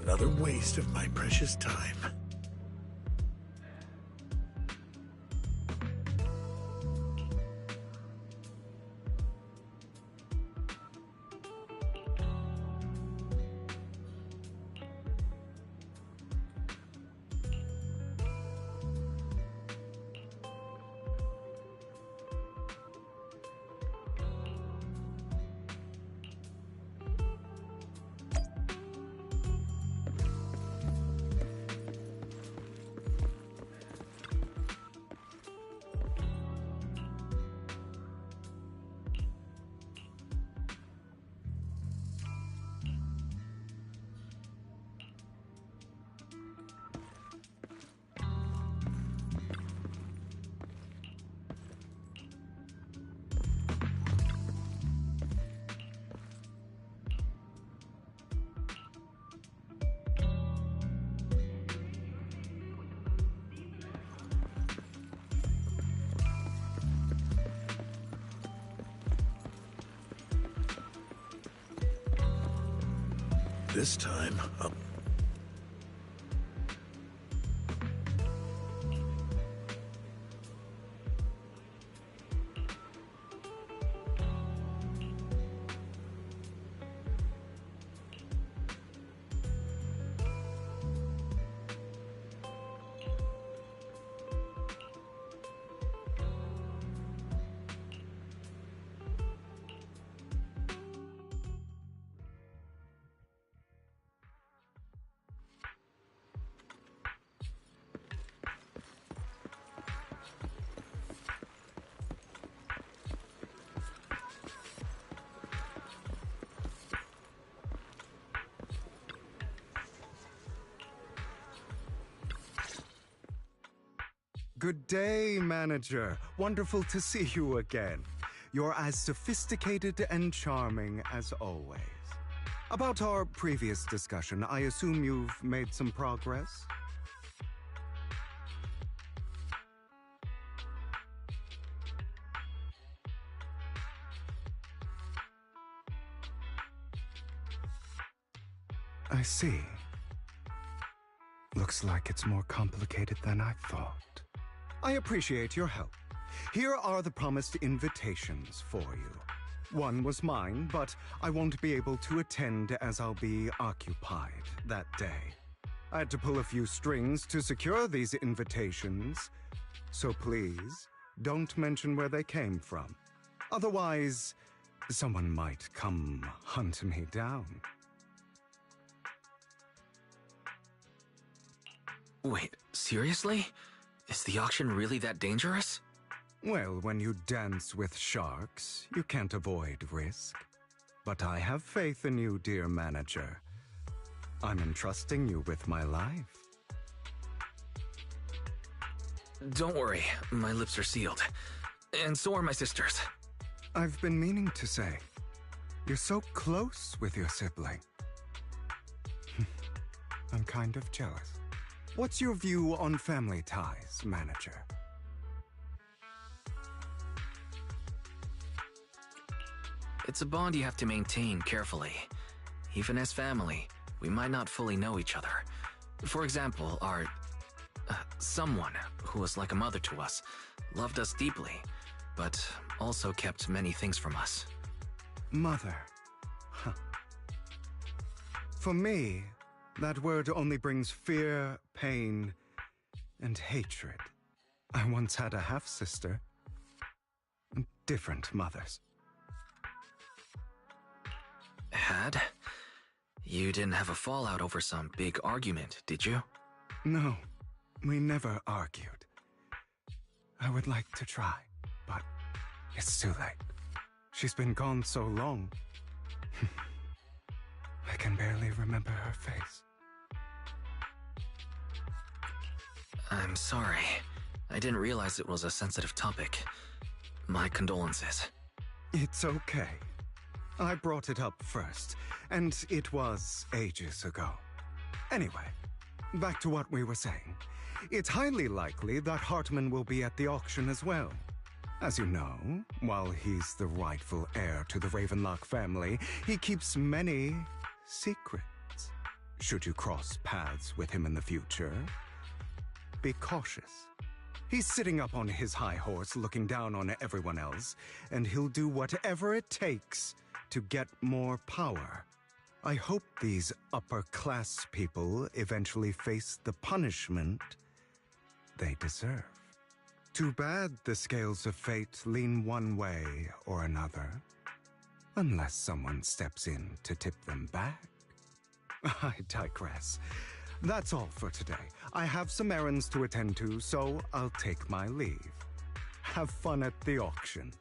Another waste of my precious time. This time, Good day, manager. Wonderful to see you again. You're as sophisticated and charming as always. About our previous discussion, I assume you've made some progress? I see. Looks like it's more complicated than I thought. I appreciate your help. Here are the promised invitations for you. One was mine, but I won't be able to attend as I'll be occupied that day. I had to pull a few strings to secure these invitations, so please don't mention where they came from. Otherwise, someone might come hunt me down. Wait, seriously? Is the auction really that dangerous? Well, when you dance with sharks, you can't avoid risk. But I have faith in you, dear manager. I'm entrusting you with my life. Don't worry, my lips are sealed. And so are my sisters. I've been meaning to say, you're so close with your sibling. I'm kind of jealous. What's your view on family ties, manager? It's a bond you have to maintain carefully. Even as family, we might not fully know each other. For example, our... someone who was like a mother to us, loved us deeply, but also kept many things from us. Mother. Huh. For me, that word only brings fear, pain, and hatred. I once had a half-sister. Different mothers. Had? You didn't have a fallout over some big argument, did you? No, we never argued. I would like to try, but it's too late. She's been gone so long. I can barely remember her face. I'm sorry. I didn't realize it was a sensitive topic. My condolences. It's okay. I brought it up first, and it was ages ago. Anyway, back to what we were saying. It's highly likely that Hartman will be at the auction as well. As you know, while he's the rightful heir to the Ravenlock family, he keeps many secrets. Should you cross paths with him in the future, be cautious. He's sitting up on his high horse looking down on everyone else, and he'll do whatever it takes to get more power. I hope these upper-class people eventually face the punishment they deserve. Too bad the scales of fate lean one way or another, unless someone steps in to tip them back. I digress. That's all for today. I have some errands to attend to, so I'll take my leave. Have fun at the auction.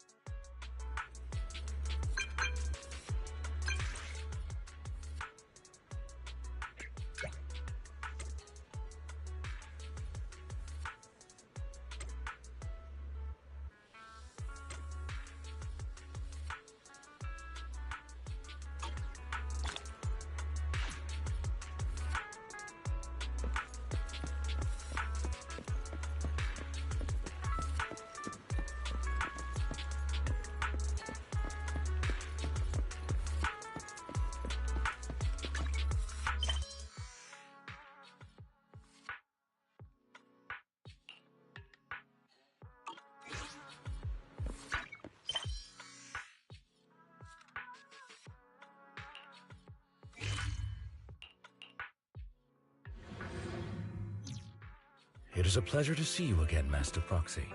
It is a pleasure to see you again, Master Proxy.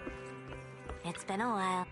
It's been a while.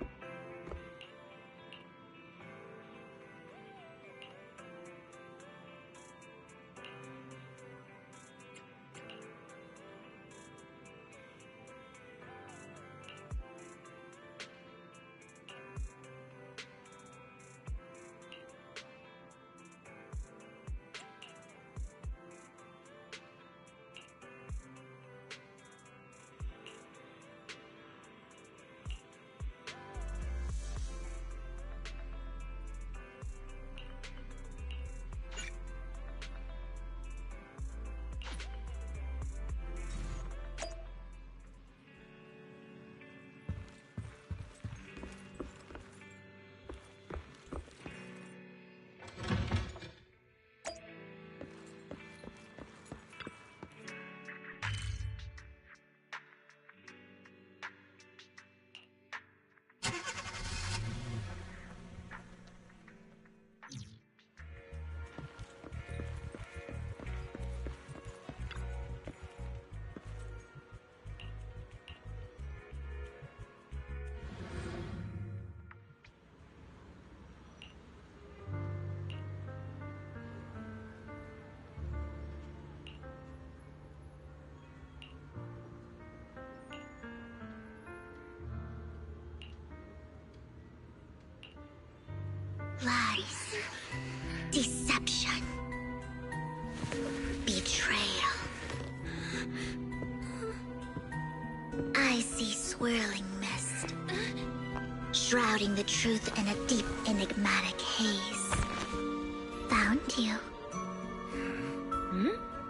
Lies. Deception. Betrayal. I see swirling mist, shrouding the truth in a deep, enigmatic haze. Found you.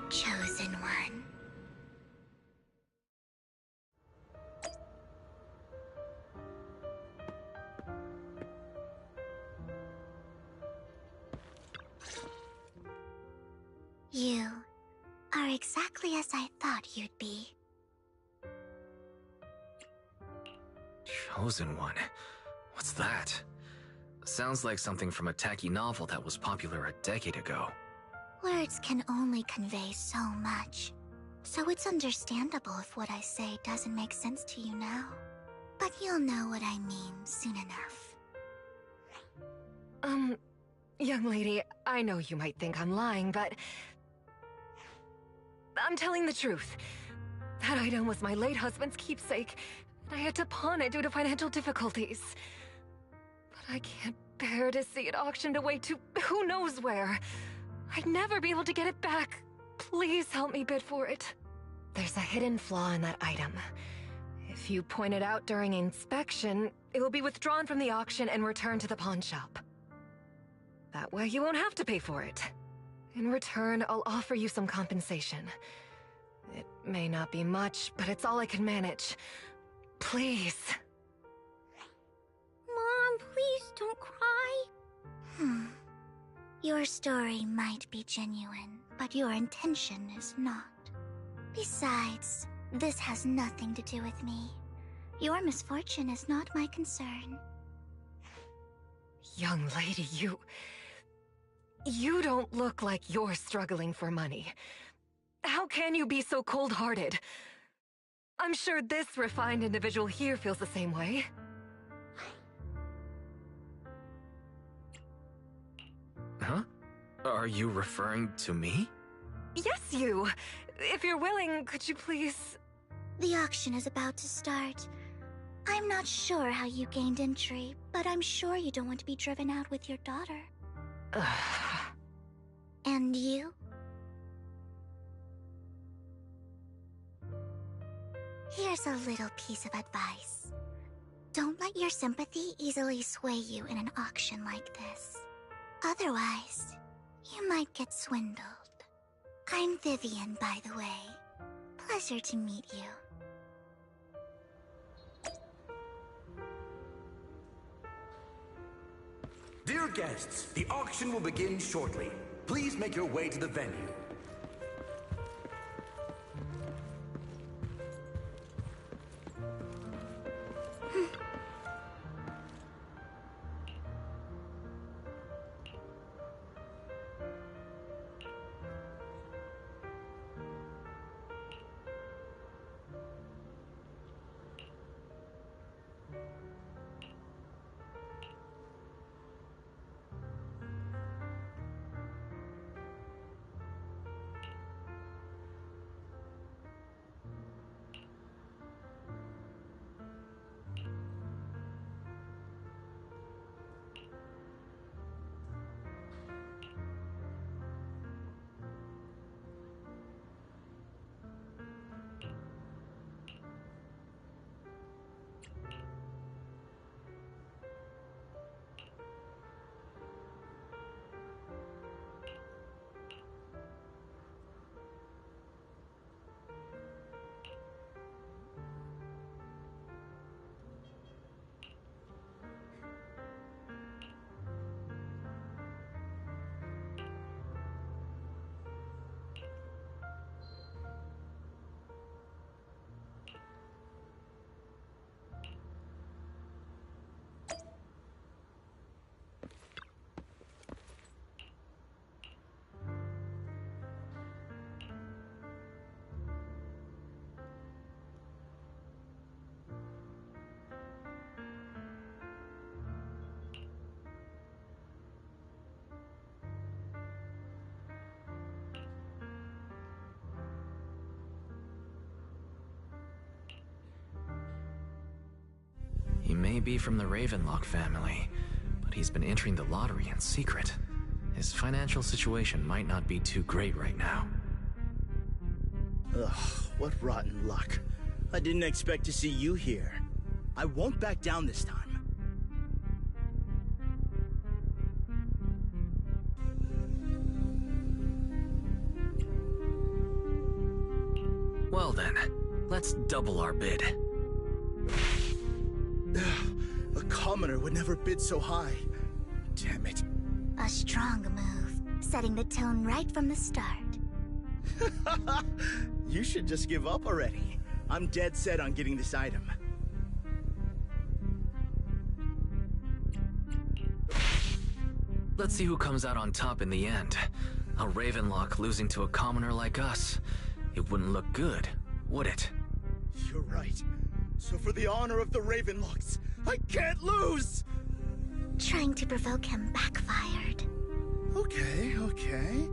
Chosen one. You are exactly as I thought you'd be. Chosen one? What's that? Sounds like something from a tacky novel that was popular a decade ago. Words can only convey so much, so it's understandable if what I say doesn't make sense to you now. But you'll know what I mean soon enough. Young lady, I know you might think I'm lying, but I'm telling the truth. That item was my late husband's keepsake, and I had to pawn it due to financial difficulties. But I can't bear to see it auctioned away to who knows where. I'd never be able to get it back. Please help me bid for it. There's a hidden flaw in that item. If you point it out during inspection, it will be withdrawn from the auction and returned to the pawn shop. That way you won't have to pay for it. In return, I'll offer you some compensation. It may not be much, but it's all I can manage. Please. Mom, please don't cry. Your story might be genuine, but your intention is not. Besides, this has nothing to do with me. Your misfortune is not my concern. Young lady, you don't look like you're struggling for money. How can you be so cold-hearted? I'm sure this refined individual here feels the same way. Huh? Are you referring to me? Yes, you. If you're willing, could you please... The auction is about to start. I'm not sure how you gained entry, but I'm sure you don't want to be driven out with your daughter. And you? Here's a little piece of advice. Don't let your sympathy easily sway you in an auction like this. Otherwise, you might get swindled. I'm Vivian, by the way. Pleasure to meet you. Dear guests, the auction will begin shortly. Please make your way to the venue. He may be from the Ravenlock family, but he's been entering the lottery in secret. His financial situation might not be too great right now. Ugh, what rotten luck. I didn't expect to see you here. I won't back down this time. Well then, let's double our bid. A commoner would never bid so high. Damn it. A strong move, setting the tone right from the start. You should just give up already. I'm dead set on getting this item. Let's see who comes out on top in the end. A Ravenlock losing to a commoner like us. It wouldn't look good, would it? You're right. So for the honor of the Ravenlocks, I can't lose! Trying to provoke him backfired. Okay.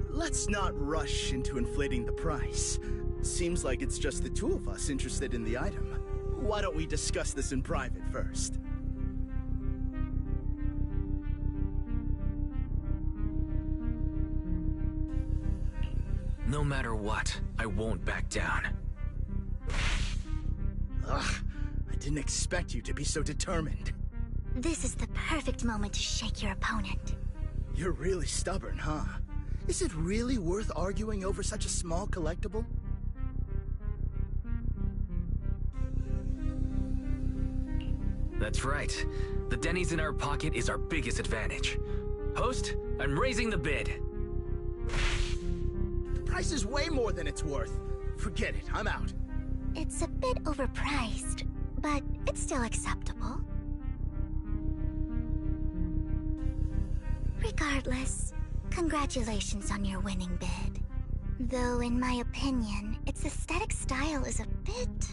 Let's not rush into inflating the price. Seems like it's just the two of us interested in the item. Why don't we discuss this in private first? No matter what, I won't back down. Ugh, I didn't expect you to be so determined. This is the perfect moment to shake your opponent. You're really stubborn, huh? Is it really worth arguing over such a small collectible? That's right. The Denny's in our pocket is our biggest advantage. Host, I'm raising the bid. price is way more than it's worth. Forget it, I'm out. It's a bit overpriced, but it's still acceptable. Regardless, congratulations on your winning bid. Though, in my opinion, its aesthetic style is a bit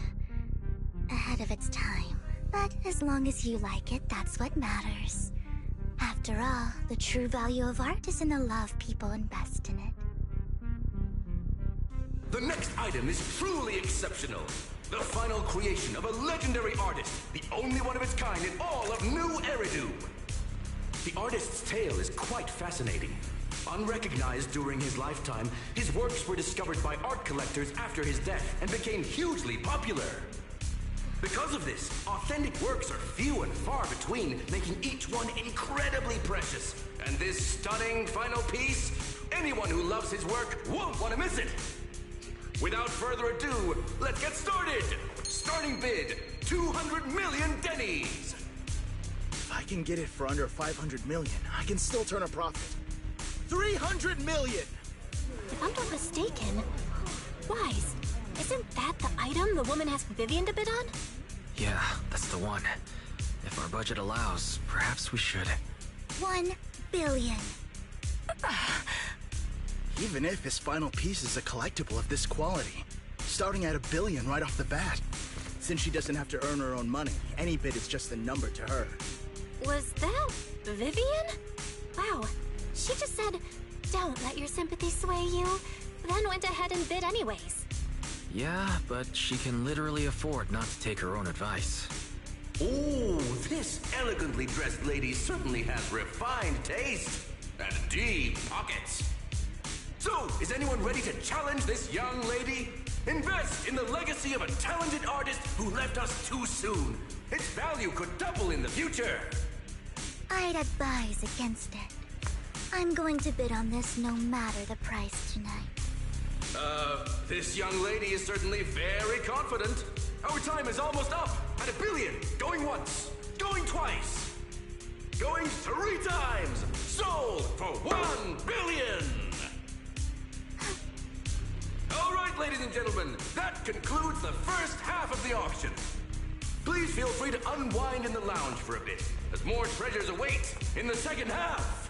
ahead of its time. But as long as you like it, that's what matters. After all, the true value of art is in the love people invest in it. The next item is truly exceptional. The final creation of a legendary artist, the only one of its kind in all of New Eridu. The artist's tale is quite fascinating. Unrecognized during his lifetime, his works were discovered by art collectors after his death and became hugely popular. Because of this, authentic works are few and far between, making each one incredibly precious. And this stunning final piece, anyone who loves his work won't want to miss it. Without further ado, let's get started! Starting bid, 200 million dennies! If I can get it for under 500 million, I can still turn a profit. 300 million! If I'm not mistaken, Wise, isn't that the item the woman asked Vivian to bid on? Yeah, that's the one. If our budget allows, perhaps we should. 1 billion. Even if his final piece is a collectible of this quality, starting at $1 billion right off the bat. Since she doesn't have to earn her own money, any bid is just a number to her. Was that Vivian? Wow, she just said, "Don't let your sympathy sway you," then went ahead and bid anyways. Yeah, but she can literally afford not to take her own advice. Ooh, this elegantly dressed lady certainly has refined taste and deep pockets. So, is anyone ready to challenge this young lady? Invest in the legacy of a talented artist who left us too soon. Its value could double in the future. I'd advise against it. I'm going to bid on this no matter the price tonight. This young lady is certainly very confident. Our time is almost up at $1 billion. Going once, going twice, going 3 times. Sold for $1 billion. All right, ladies and gentlemen, that concludes the first half of the auction. Please feel free to unwind in the lounge for a bit, as more treasures await in the second half.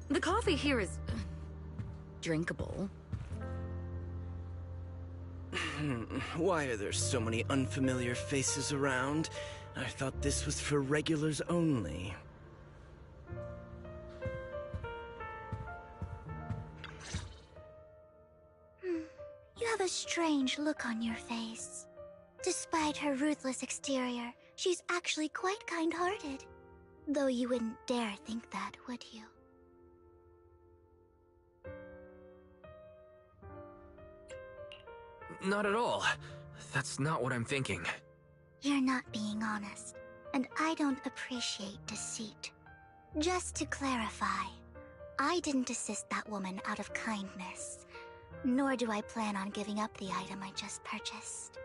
The coffee here is drinkable. Why are there so many unfamiliar faces around? I thought this was for regulars only. You have a strange look on your face. Despite her ruthless exterior, she's actually quite kind-hearted. Though you wouldn't dare think that, would you? Not at all. That's not what I'm thinking. You're not being honest, and I don't appreciate deceit. Just to clarify, I didn't assist that woman out of kindness, nor do I plan on giving up the item I just purchased,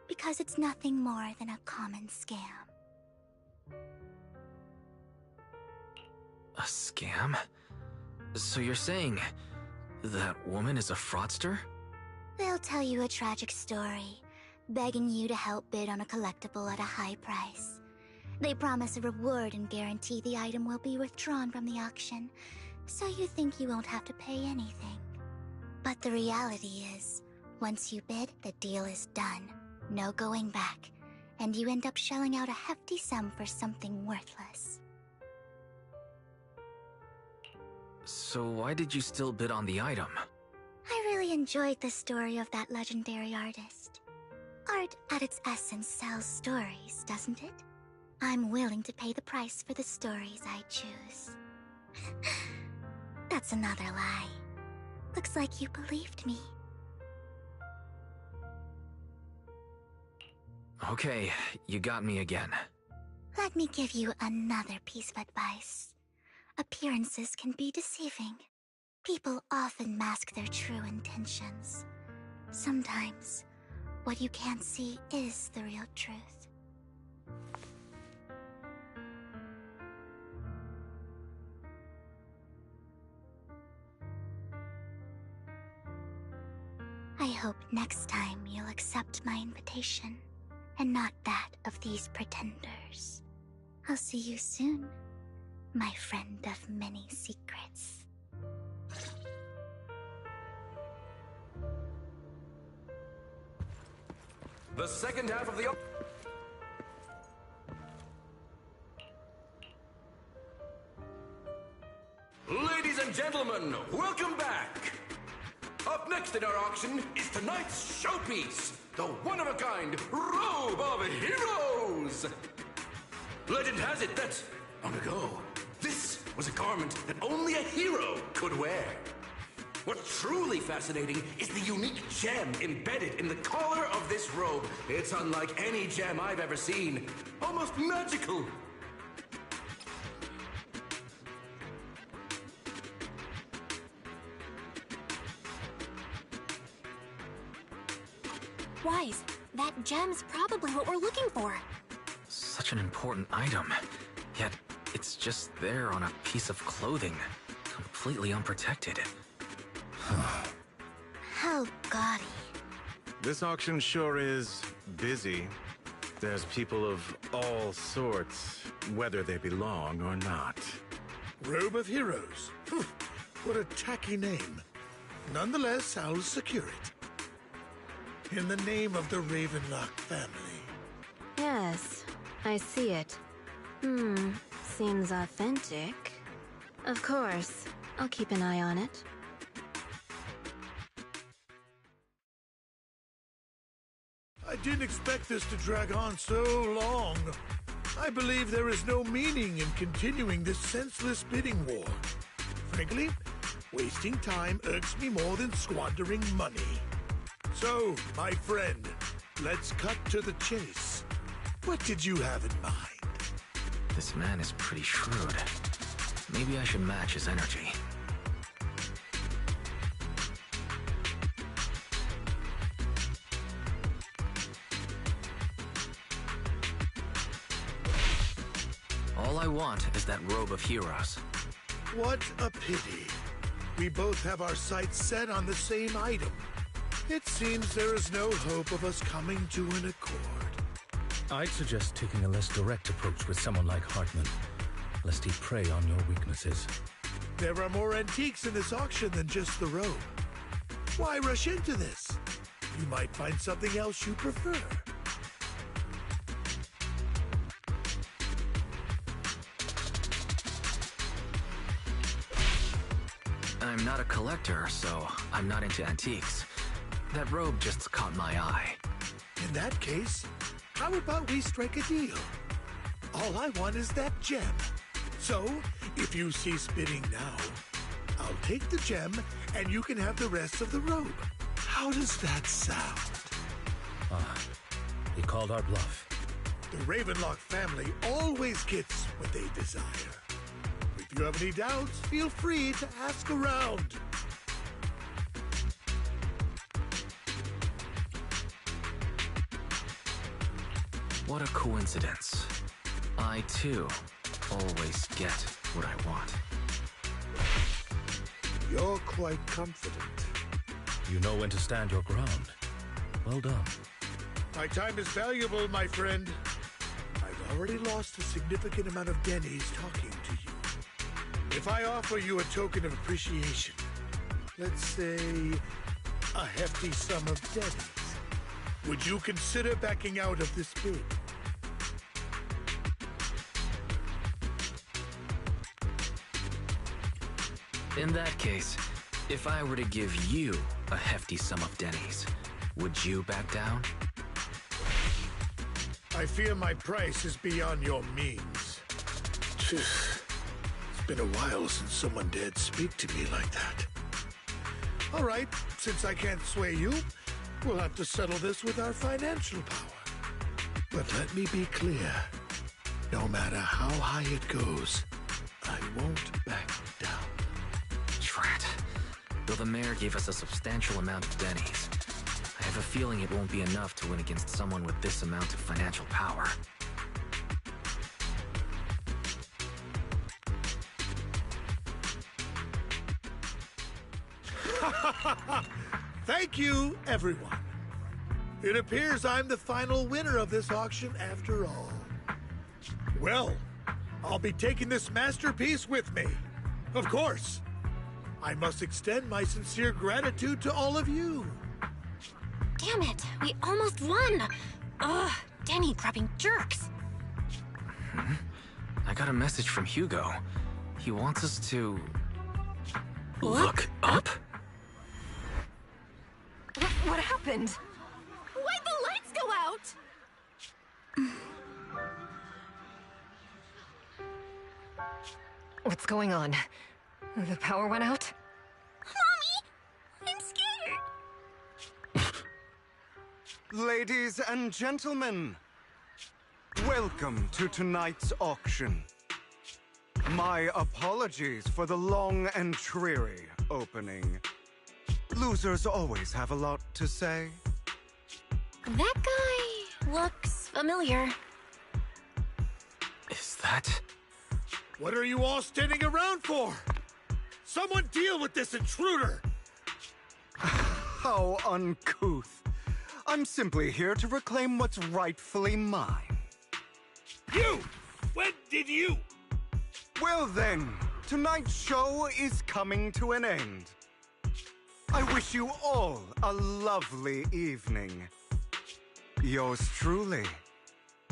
because it's nothing more than a common scam. A scam? So you're saying that woman is a fraudster? They'll tell you a tragic story, begging you to help bid on a collectible at a high price. They promise a reward and guarantee the item will be withdrawn from the auction, so you think you won't have to pay anything. But the reality is, once you bid, the deal is done. No going back, and you end up shelling out a hefty sum for something worthless. So why did you still bid on the item? I really enjoyed the story of that legendary artist. Art, at its essence, sells stories, doesn't it? I'm willing to pay the price for the stories I choose. That's another lie. Looks like you believed me. Okay, you got me again. Let me give you another piece of advice. Appearances can be deceiving. People often mask their true intentions. Sometimes, what you can't see is the real truth. I hope next time you'll accept my invitation, and not that of these pretenders. I'll see you soon, my friend of many secrets. The second half of the... Ladies and gentlemen, welcome back! Up next in our auction is tonight's showpiece, the one-of-a-kind Robe of Heroes! Legend has it that, long ago, this was a garment that only a hero could wear. What's truly fascinating is the unique gem embedded in the collar of this robe. It's unlike any gem I've ever seen. Almost magical. Wise, that gem's probably what we're looking for. Such an important item, yet it's just there on a piece of clothing, completely unprotected. How gaudy. This auction sure is busy. There's people of all sorts, whether they belong or not. Robe of Heroes. What a tacky name. Nonetheless, I'll secure it. In the name of the Ravenlock family. Yes, I see it. Seems authentic. Of course, I'll keep an eye on it. I didn't expect this to drag on so long. I believe there is no meaning in continuing this senseless bidding war. Frankly, wasting time irks me more than squandering money. So, my friend, let's cut to the chase. What did you have in mind? This man is pretty shrewd. Maybe I should match his energy. All I want is that Robe of Heroes. What a pity. We both have our sights set on the same item. It seems there is no hope of us coming to an accord. I'd suggest taking a less direct approach with someone like Hartman, lest he prey on your weaknesses. There are more antiques in this auction than just the robe. Why rush into this? You might find something else you prefer. I'm not a collector, so I'm not into antiques. That robe just caught my eye. In that case, how about we strike a deal? All I want is that gem. So, if you cease bidding now, I'll take the gem and you can have the rest of the robe. How does that sound? He called our bluff. The Ravenlock family always gets what they desire. If you have any doubts, feel free to ask around. What a coincidence. I, too, always get what I want. You're quite confident. You know when to stand your ground. Well done. My time is valuable, my friend. I've already lost a significant amount of Denny's talking to you. If I offer you a token of appreciation, let's say a hefty sum of Denny's, would you consider backing out of this bid? In that case, if I were to give you a hefty sum of Denny's, would you back down? I fear my price is beyond your means. It's been a while since someone dared speak to me like that. All right, since I can't sway you, we'll have to settle this with our financial power. But let me be clear. No matter how high it goes, I won't back down. Drat. Though the mayor gave us a substantial amount of bennies, I have a feeling it won't be enough to win against someone with this amount of financial power. Thank you, everyone. It appears I'm the final winner of this auction after all. Well, I'll be taking this masterpiece with me. Of course. I must extend my sincere gratitude to all of you. Damn it, we almost won! Ugh, Denny grabbing jerks. I got a message from Hugo. He wants us to... Look up? What happened? Why'd the lights go out? What's going on? The power went out? Mommy! I'm scared! Ladies and gentlemen, welcome to tonight's auction. My apologies for the long and dreary opening. Losers always have a lot to say. That guy looks familiar. Is that... What are you all standing around for? Someone deal with this intruder! How uncouth. I'm simply here to reclaim what's rightfully mine. You! When did you? Well then, tonight's show is coming to an end. I wish you all a lovely evening. Yours truly,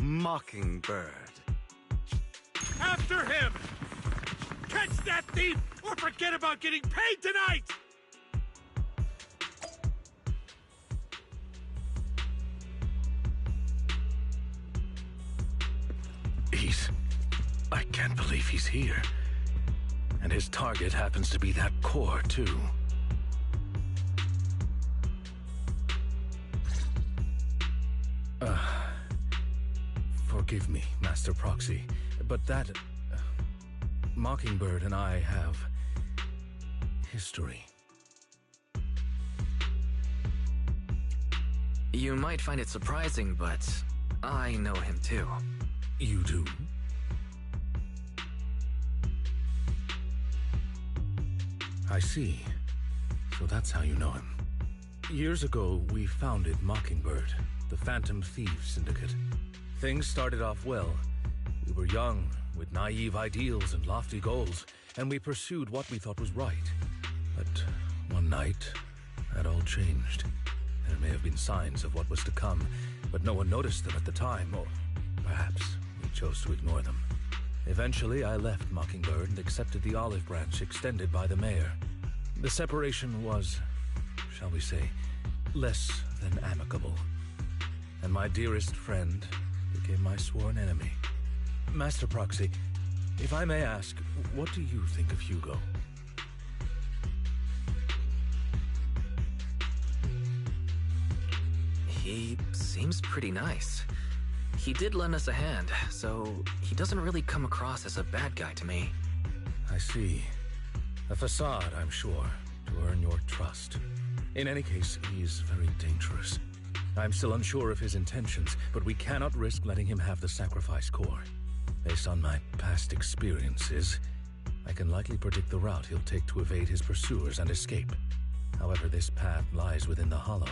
Mockingbird. After him! Catch that thief or forget about getting paid tonight! I can't believe he's here. And his target happens to be that core, too. Forgive me, Master Proxy, but that... Mockingbird and I have... history. You might find it surprising, but I know him too. You do? I see. So that's how you know him. Years ago, we founded Mockingbird, the Phantom Thieves Syndicate. Things started off well. We were young, with naive ideals and lofty goals, and we pursued what we thought was right. But one night, that all changed. There may have been signs of what was to come, but no one noticed them at the time, or perhaps we chose to ignore them. Eventually, I left Mockingbird and accepted the olive branch extended by the mayor. The separation was, shall we say, less than amicable. And my dearest friend became my sworn enemy. Master Proxy, if I may ask, what do you think of Hugo? He seems pretty nice. He did lend us a hand, so he doesn't really come across as a bad guy to me. I see. A facade, I'm sure, to earn your trust. In any case, he's very dangerous. I'm still unsure of his intentions, but we cannot risk letting him have the sacrifice core. Based on my past experiences, I can likely predict the route he'll take to evade his pursuers and escape. However, this path lies within the Hollow.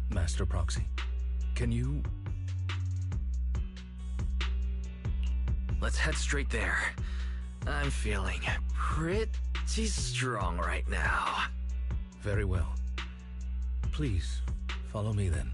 Master Proxy, can you... Let's head straight there. I'm feeling pretty strong right now. Very well. Please, follow me then.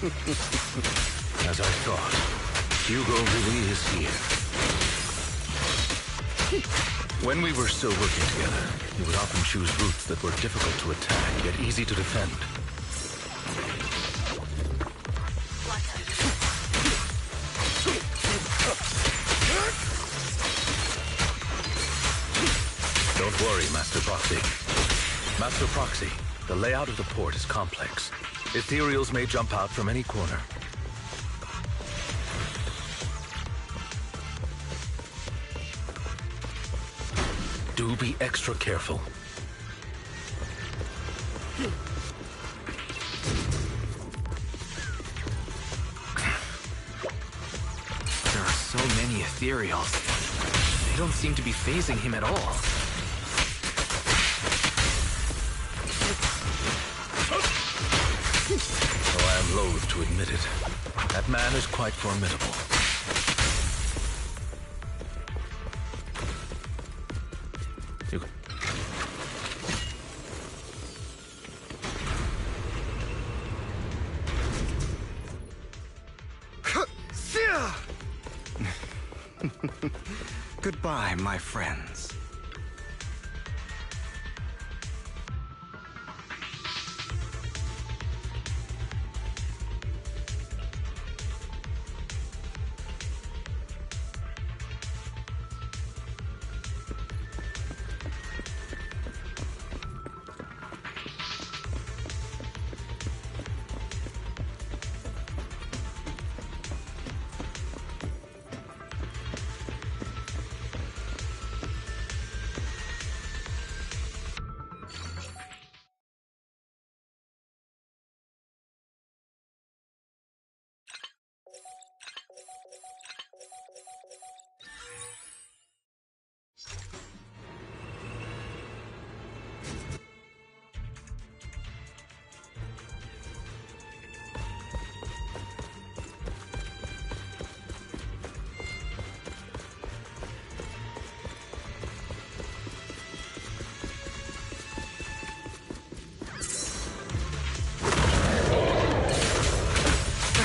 As I thought, Hugo really is here. When we were still working together, he would often choose routes that were difficult to attack, yet easy to defend. Don't worry, Master Proxy. Master Proxy, the layout of the port is complex. Ethereals may jump out from any corner. Do be extra careful. There are so many ethereals. They don't seem to be phasing him at all. Though I am loath to admit it, that man is quite formidable. Goodbye, my friends.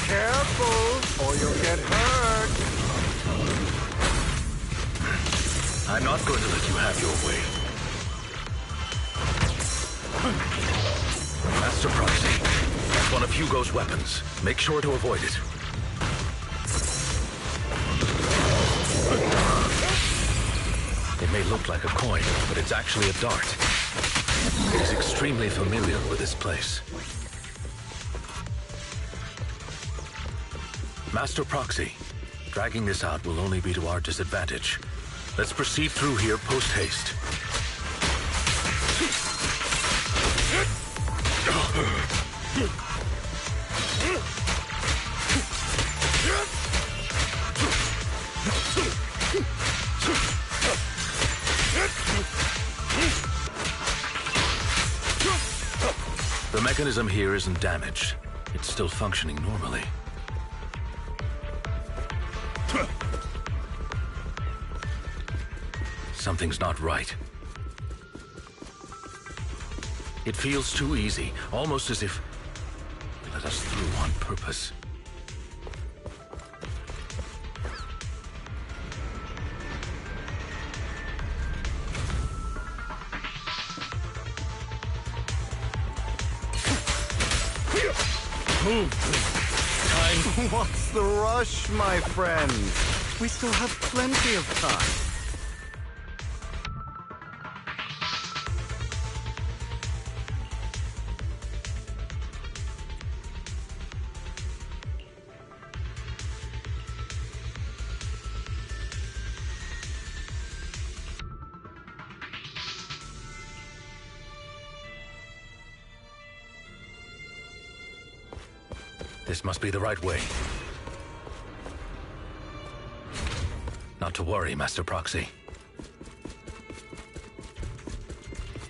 Careful, or you'll get hurt. I'm not going to let you have your way. Master Proxy, that's one of Hugo's weapons. Make sure to avoid it. It may look like a coin, but it's actually a dart. It is extremely familiar with this place. Master Proxy, dragging this out will only be to our disadvantage. Let's proceed through here post-haste. The mechanism here isn't damaged. It's still functioning normally. Something's not right. It feels too easy, almost as if they let us through on purpose. Move! Time. What's the rush, my friend? We still have plenty of time. This must be the right way. Not to worry, Master Proxy.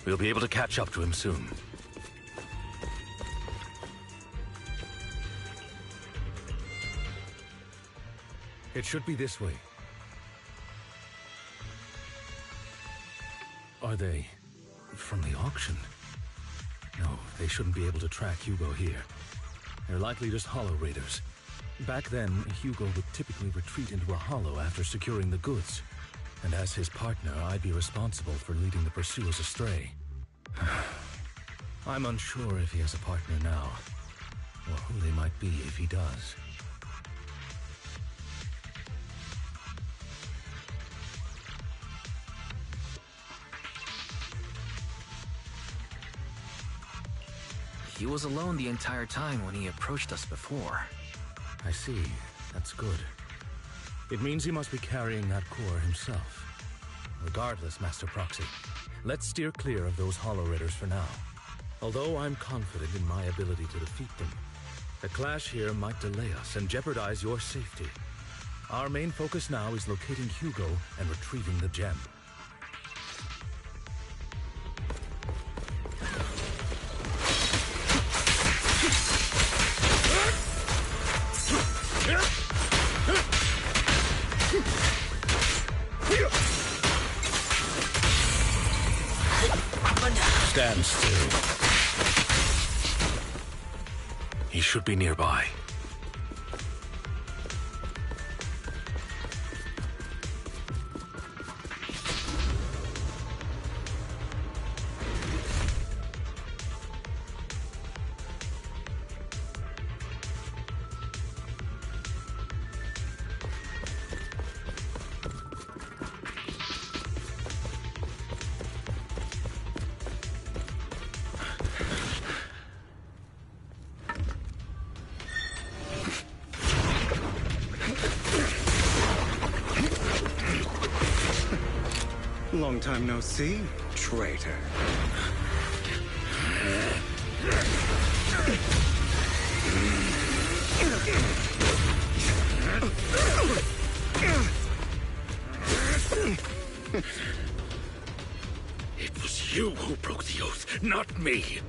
We'll be able to catch up to him soon. It should be this way. Are they from the auction? No, they shouldn't be able to track Hugo here. They're likely just hollow raiders. Back then, Hugo would typically retreat into a hollow after securing the goods. And as his partner, I'd be responsible for leading the pursuers astray. I'm unsure if he has a partner now, or who they might be if he does. He was alone the entire time when he approached us before. I see. That's good. It means he must be carrying that core himself. Regardless, Master Proxy, let's steer clear of those Hollow Raiders for now. Although I'm confident in my ability to defeat them, a clash here might delay us and jeopardize your safety. Our main focus now is locating Hugo and retrieving the gem. Stand still. He should be nearby. Long time no see, traitor. It was you who broke the oath, not me.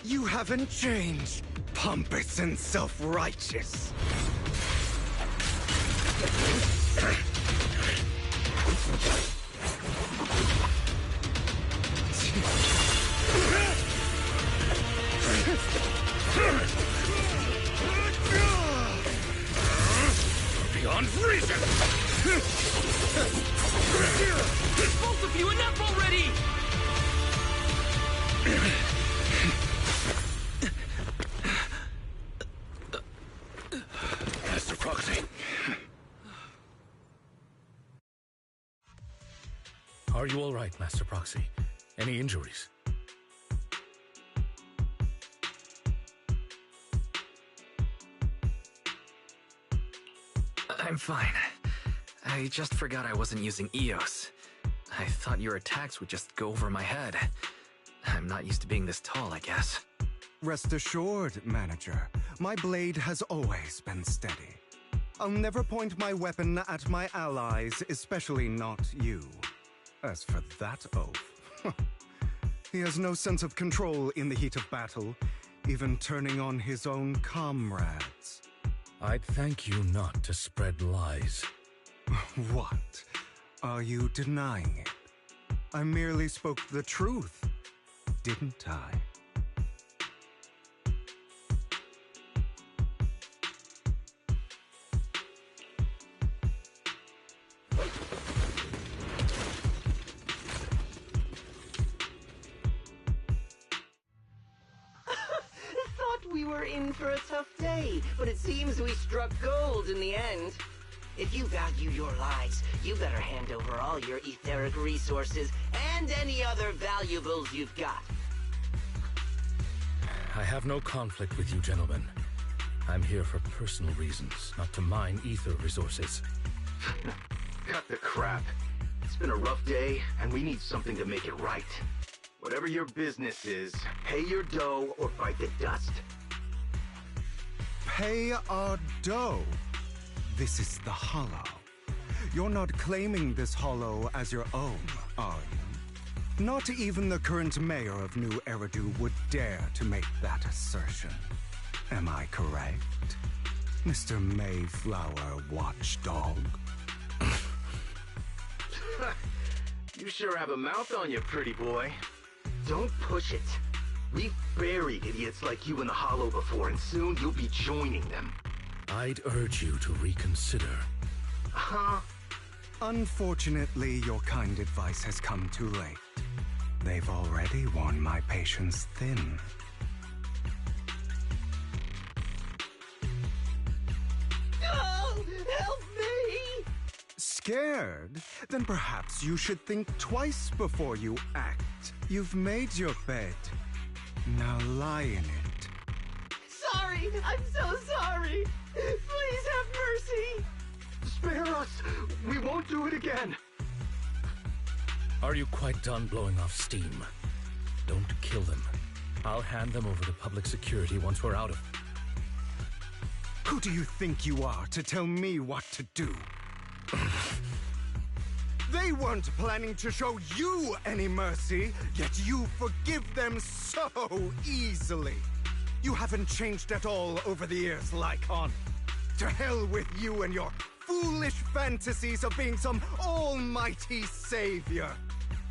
You haven't changed, pompous and self-righteous. Beyond reason! Both of you, enough already! Master Proxy. Are you all right, Master Proxy? Any injuries? I'm fine. I just forgot I wasn't using EOS. I thought your attacks would just go over my head. I'm not used to being this tall, I guess. Rest assured, Manager, my blade has always been steady. I'll never point my weapon at my allies, especially not you. As for that oath, he has no sense of control in the heat of battle, even turning on his own comrades. I'd thank you not to spread lies. What? Are you denying it? I merely spoke the truth, didn't I? Thought we were in for a tough day, but it seems we struck gold in the end. If you value your lives, you better hand over all your etheric resources and any other valuables you've got. I have no conflict with you, gentlemen. I'm here for personal reasons, not to mine ether resources. Cut the crap. It's been a rough day, and we need something to make it right. Whatever your business is, pay your dough or bite the dust. Pay our dough? This is the Hollow. You're not claiming this Hollow as your own, are you? Not even the current mayor of New Eridu would dare to make that assertion. Am I correct, Mr. Mayflower Watchdog? You sure have a mouth on you, pretty boy. Don't push it. We've buried idiots like you in the Hollow before, and soon you'll be joining them. I'd urge you to reconsider. Huh? Unfortunately, your kind advice has come too late. They've already worn my patience thin. Oh, help me! Scared? Then perhaps you should think twice before you act. You've made your bed. Now lie in it. Sorry! I'm so sorry! Please have mercy! Spare us! We won't do it again! Are you quite done blowing off steam? Don't kill them. I'll hand them over to public security once we're out of... Who do you think you are to tell me what to do? They weren't planning to show you any mercy, yet you forgive them so easily. You haven't changed at all over the years, Lycon. To hell with you and your foolish fantasies of being some almighty savior.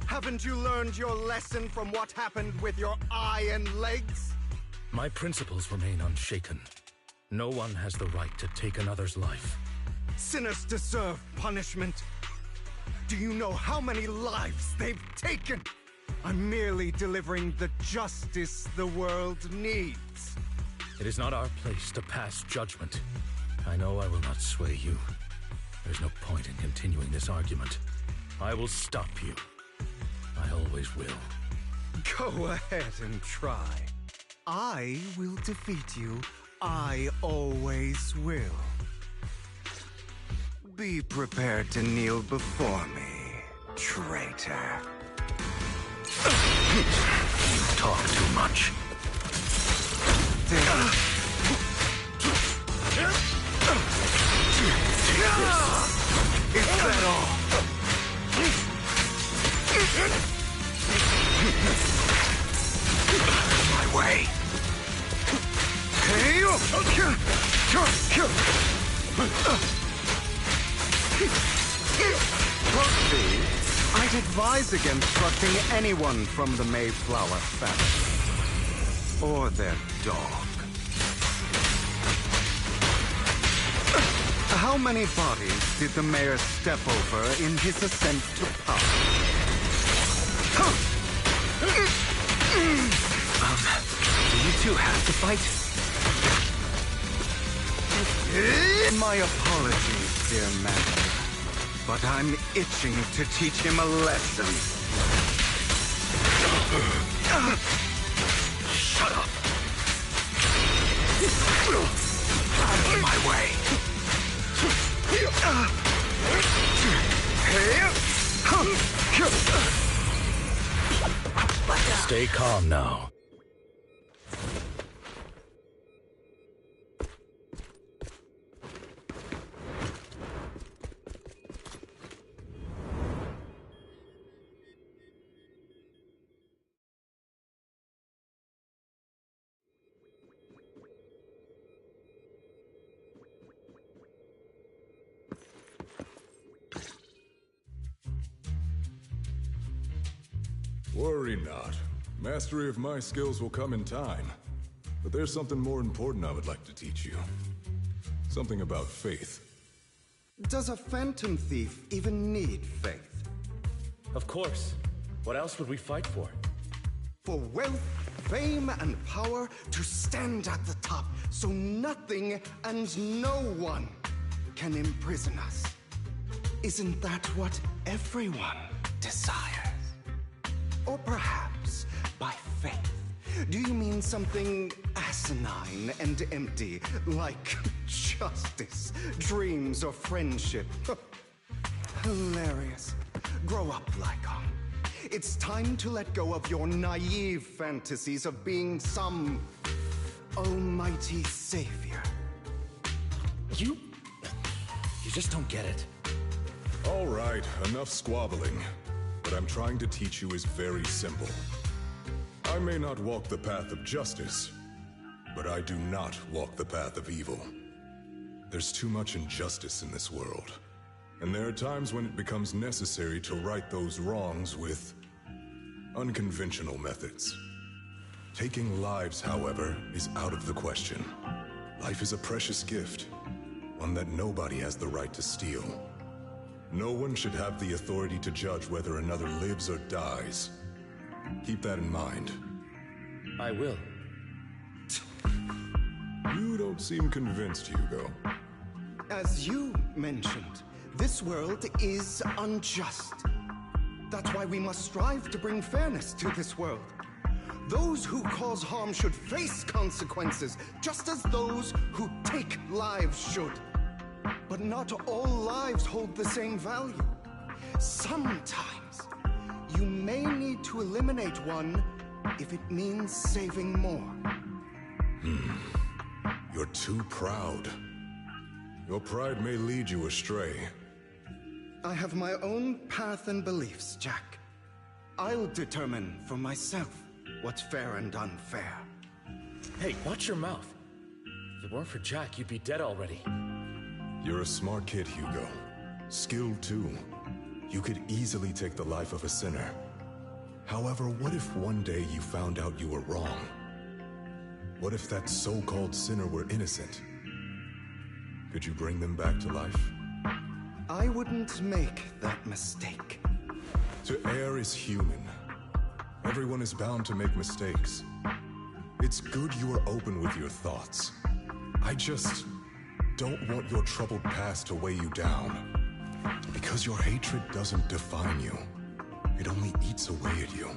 Haven't you learned your lesson from what happened with your eye and legs? My principles remain unshaken. No one has the right to take another's life. Sinners deserve punishment. Do you know how many lives they've taken? I'm merely delivering the justice the world needs. It is not our place to pass judgment. I know I will not sway you. There's no point in continuing this argument. I will stop you. I always will. Go ahead and try. I will defeat you. I always will. Be prepared to kneel before me, traitor. You talk too much. Is that all? My way. Proxy, I'd advise against trusting anyone from the Mayflower family. Or their dog. How many bodies did the mayor step over in his ascent to power? Do you two have to fight? My apologies, dear master. But I'm itching to teach him a lesson. Shut up. Out of my way. Stay calm now. Worry not. Mastery of my skills will come in time. But there's something more important I would like to teach you. Something about faith. Does a phantom thief even need faith? Of course. What else would we fight for? For wealth, fame, and power to stand at the top so nothing and no one can imprison us. Isn't that what everyone desires? Or perhaps by faith, do you mean something asinine and empty, like justice, dreams, or friendship? Hilarious. Grow up, Lycon. It's time to let go of your naive fantasies of being some almighty savior. You just don't get it. All right, enough squabbling. What I'm trying to teach you is very simple. I may not walk the path of justice, but I do not walk the path of evil. There's too much injustice in this world, and there are times when it becomes necessary to right those wrongs with unconventional methods. Taking lives, however, is out of the question. Life is a precious gift, one that nobody has the right to steal. No one should have the authority to judge whether another lives or dies. Keep that in mind. I will. You don't seem convinced, Hugo. As you mentioned, this world is unjust. That's why we must strive to bring fairness to this world. Those who cause harm should face consequences, just as those who take lives should. But not all lives hold the same value. Sometimes, you may need to eliminate one if it means saving more. You're too proud. Your pride may lead you astray. I have my own path and beliefs, Jack. I'll determine for myself what's fair and unfair. Hey, watch your mouth. If it weren't for Jack, you'd be dead already. You're a smart kid, Hugo. Skilled too. You could easily take the life of a sinner. However, what if one day you found out you were wrong? What if that so-called sinner were innocent? Could you bring them back to life? I wouldn't make that mistake. To err is human. Everyone is bound to make mistakes. It's good you are open with your thoughts. I just don't want your troubled past to weigh you down. Because your hatred doesn't define you. It only eats away at you.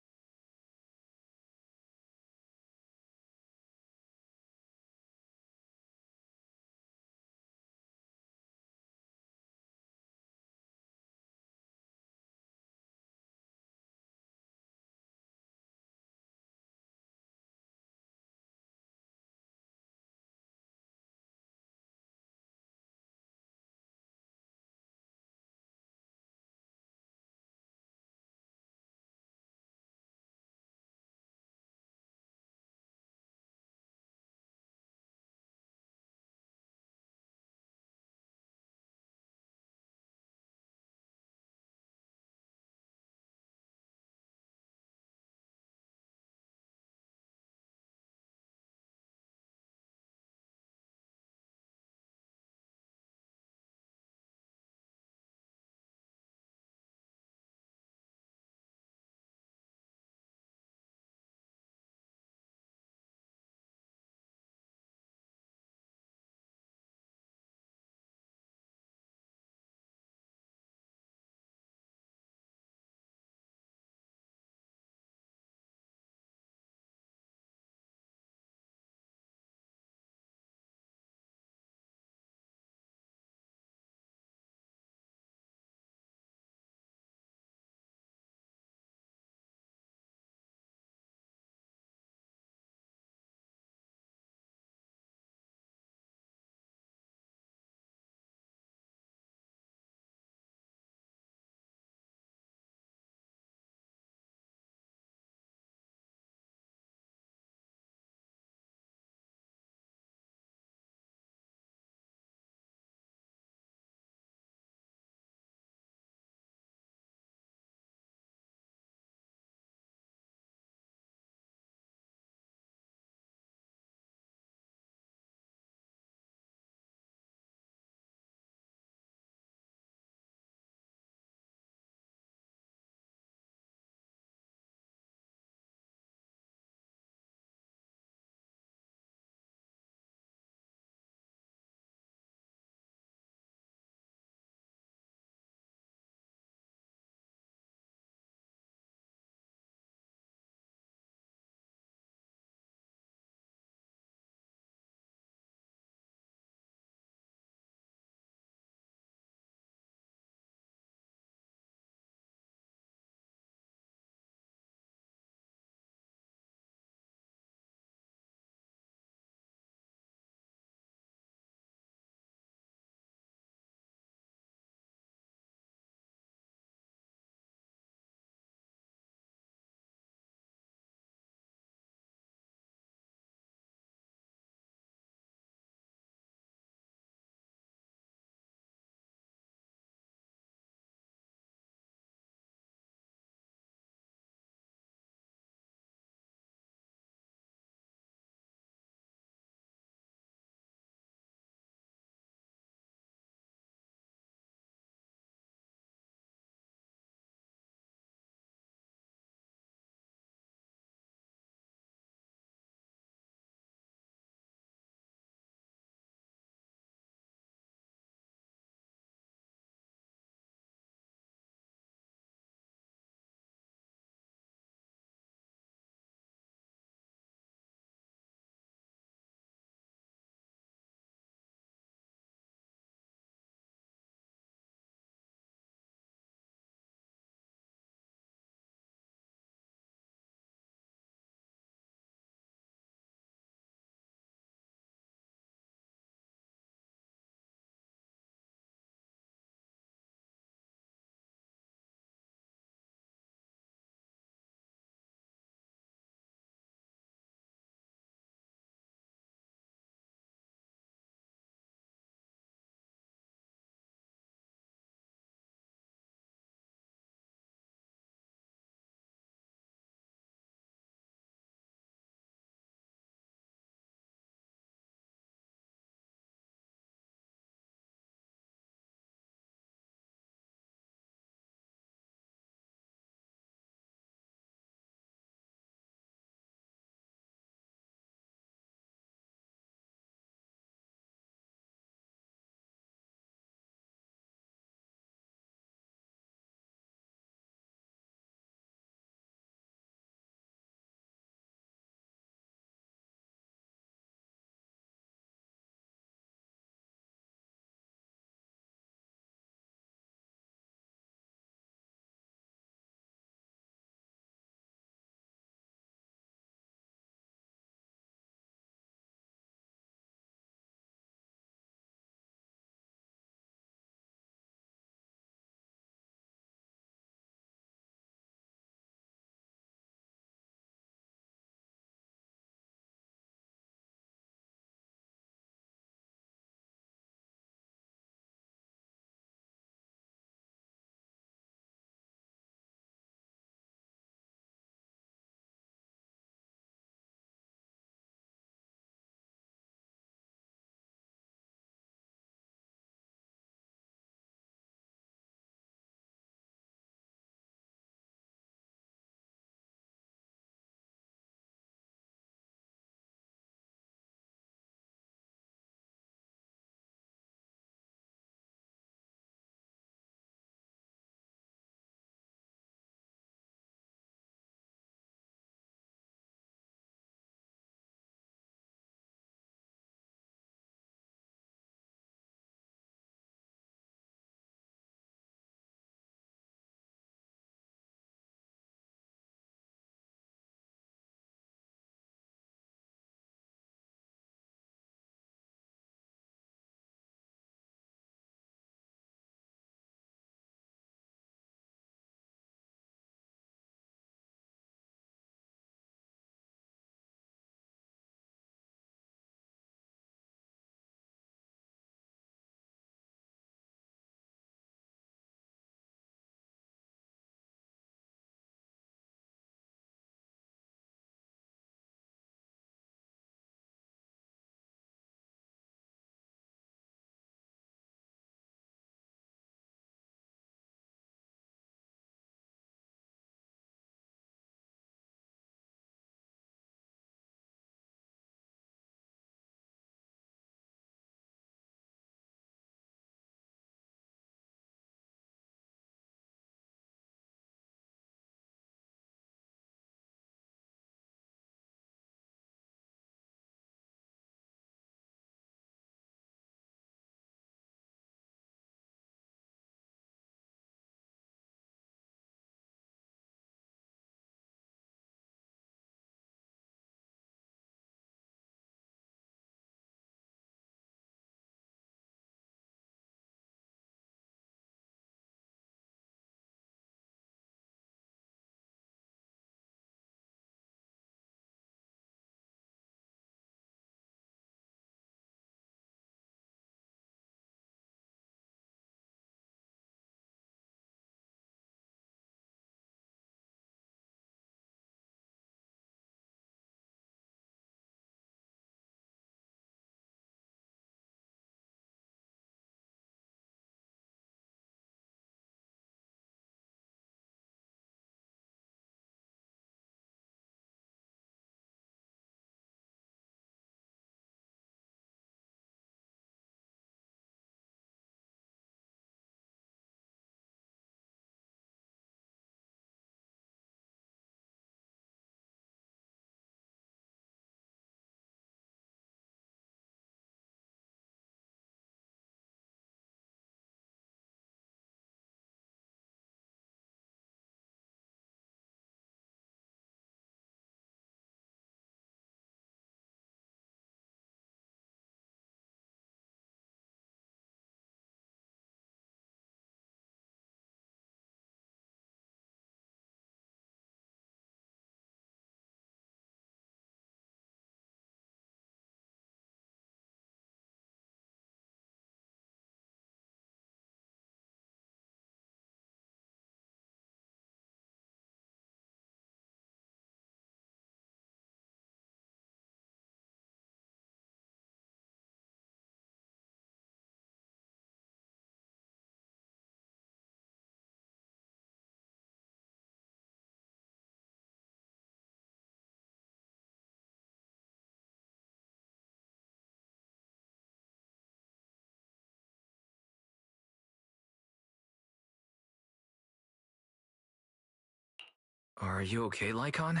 Are you okay, Lycon?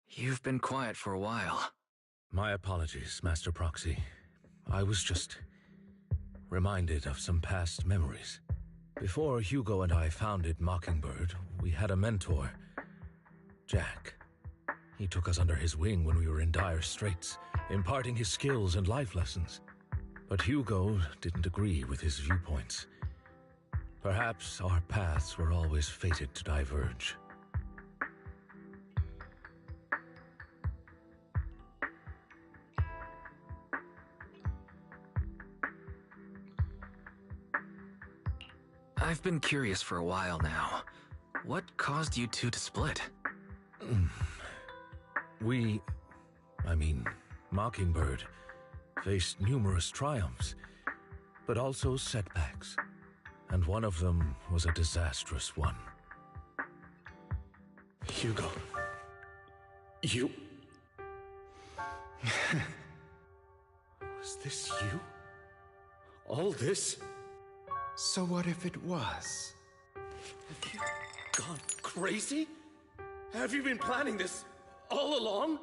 You've been quiet for a while. My apologies, Master Proxy. I was just reminded of some past memories. Before Hugo and I founded Mockingbird, we had a mentor, Jack. He took us under his wing when we were in dire straits, imparting his skills and life lessons. But Hugo didn't agree with his viewpoints. Perhaps our paths were always fated to diverge. I've been curious for a while now. What caused you two to split? Mockingbird, faced numerous triumphs, but also setbacks. And one of them was a disastrous one. Hugo. You... Was this you? All this? So what if it was? Have you gone crazy? Have you been planning this all along?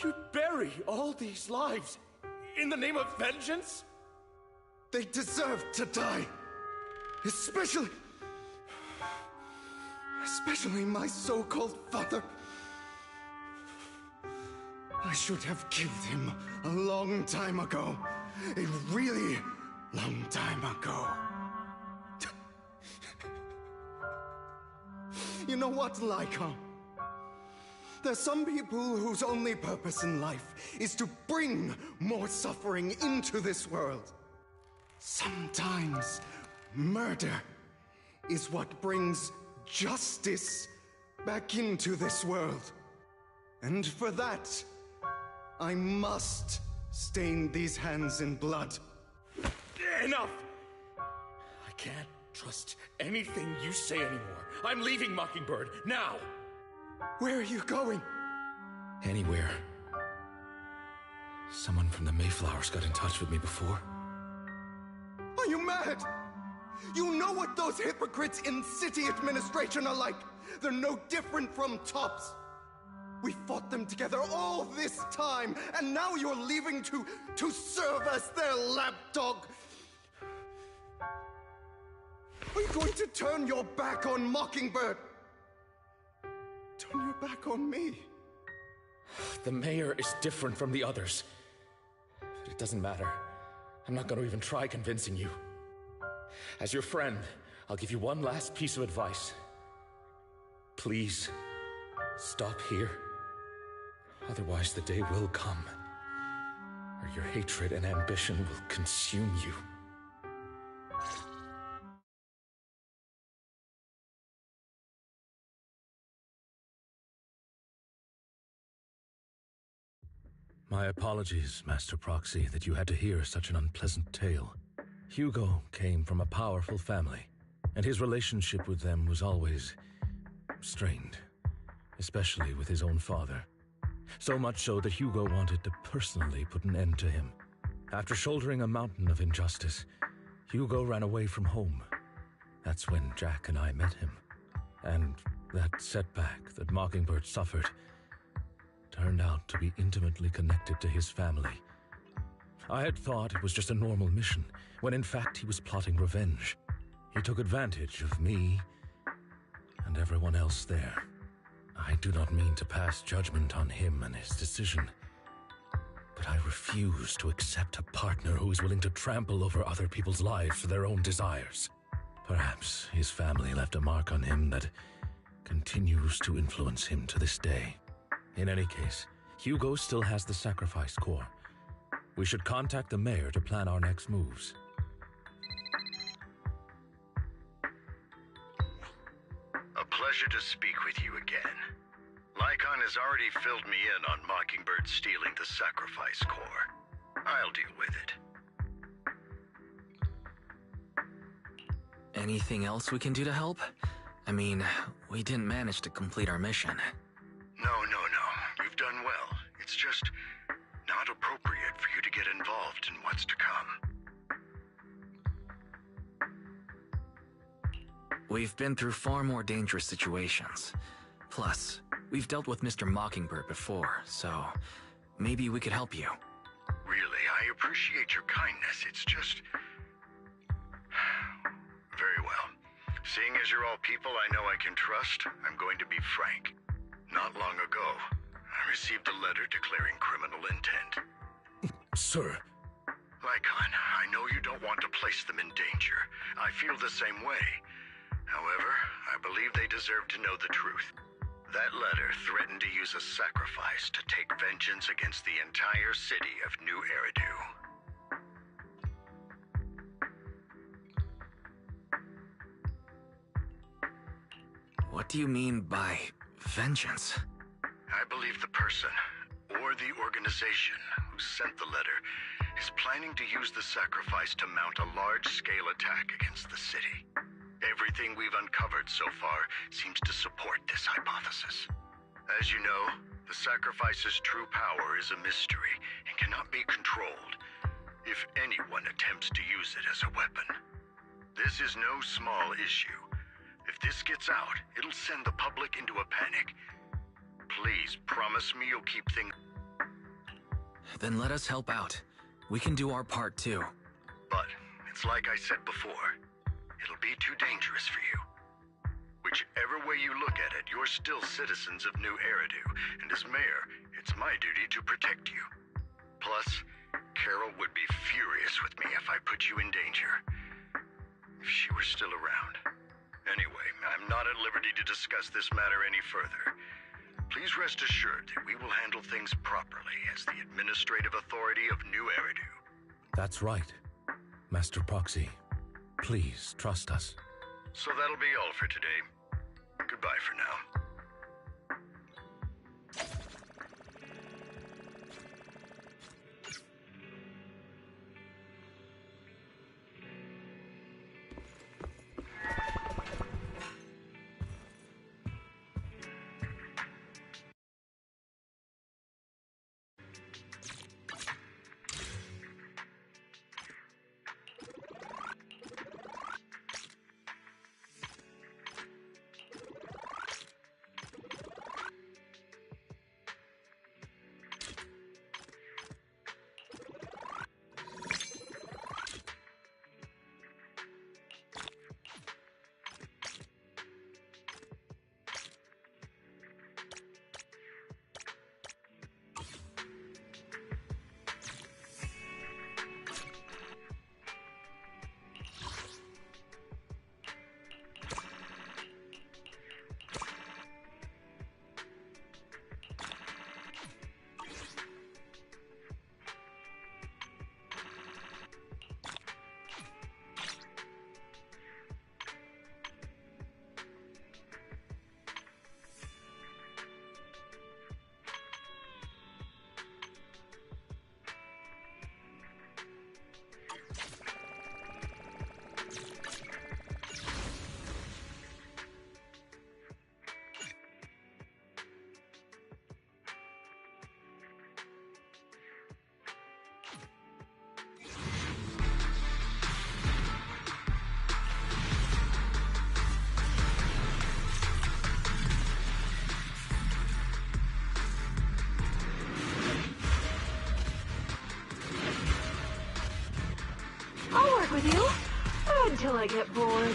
You'd bury all these lives in the name of vengeance? They deserve to die. Especially my so-called father. I should have killed him a long time ago. A really long time ago. You know what, Lycon? There's some people whose only purpose in life is to bring more suffering into this world. Sometimes murder is what brings justice back into this world. And for that, I must stain these hands in blood. Enough! I can't trust anything you say anymore. I'm leaving Mockingbird, now! Where are you going? Anywhere. Someone from the Mayflowers got in touch with me before. Are you mad? You know what those hypocrites in city administration are like. They're no different from tops. We fought them together all this time, and now you're leaving to serve as their lapdog. Are you going to turn your back on Mockingbird? Turn your back on me? The mayor is different from the others. But it doesn't matter. I'm not going to even try convincing you. As your friend, I'll give you one last piece of advice. Please, stop here. Otherwise, the day will come where your hatred and ambition will consume you. My apologies, Master Proxy, that you had to hear such an unpleasant tale. Hugo came from a powerful family, and his relationship with them was always strained, especially with his own father. So much so that Hugo wanted to personally put an end to him. After shouldering a mountain of injustice, Hugo ran away from home. That's when Jack and I met him. And that setback that Mockingbird suffered turned out to be intimately connected to his family. I had thought it was just a normal mission, when in fact he was plotting revenge. He took advantage of me and everyone else there. I do not mean to pass judgment on him and his decision, but I refuse to accept a partner who is willing to trample over other people's lives for their own desires. Perhaps his family left a mark on him that continues to influence him to this day. In any case, Hugo still has the sacrifice core. We should contact the mayor to plan our next moves. A pleasure to speak with you again. Lycon has already filled me in on Mockingbird stealing the sacrifice core. I'll deal with it. Anything else we can do to help? I mean, we didn't manage to complete our mission. No. You've done well. It's just not appropriate for you to get involved in what's to come. We've been through far more dangerous situations. Plus, we've dealt with Mr. Mockingbird before, so maybe we could help you. Really, I appreciate your kindness. It's just... Very well. Seeing as you're all people I know I can trust, I'm going to be frank. Not long ago, I received a letter declaring criminal intent. Sir. Lycon, I know you don't want to place them in danger. I feel the same way. However, I believe they deserve to know the truth. That letter threatened to use a sacrifice to take vengeance against the entire city of New Eridu. What do you mean by vengeance? I believe the person, or the organization, who sent the letter is planning to use the sacrifice to mount a large-scale attack against the city. Everything we've uncovered so far seems to support this hypothesis. As you know, the sacrifice's true power is a mystery and cannot be controlled, if anyone attempts to use it as a weapon. This is no small issue. If this gets out, it'll send the public into a panic. Please promise me you'll keep things... Then let us help out. We can do our part too. But, it's like I said before, it'll be too dangerous for you. Whichever way you look at it, you're still citizens of New Eridu, and as mayor, it's my duty to protect you. Plus, Carol would be furious with me if I put you in danger. If she were still around. Anyway, I'm not at liberty to discuss this matter any further. Please rest assured that we will handle things properly as the administrative authority of New Eridu. That's right. Master Proxy, please trust us. So that'll be all for today. Goodbye for now. I'll work with you until I get bored.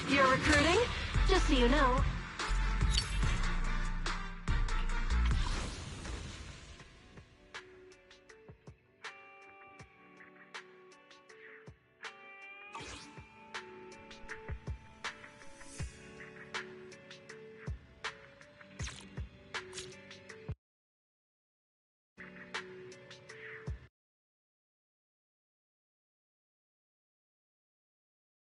You're recruiting? Just so you know,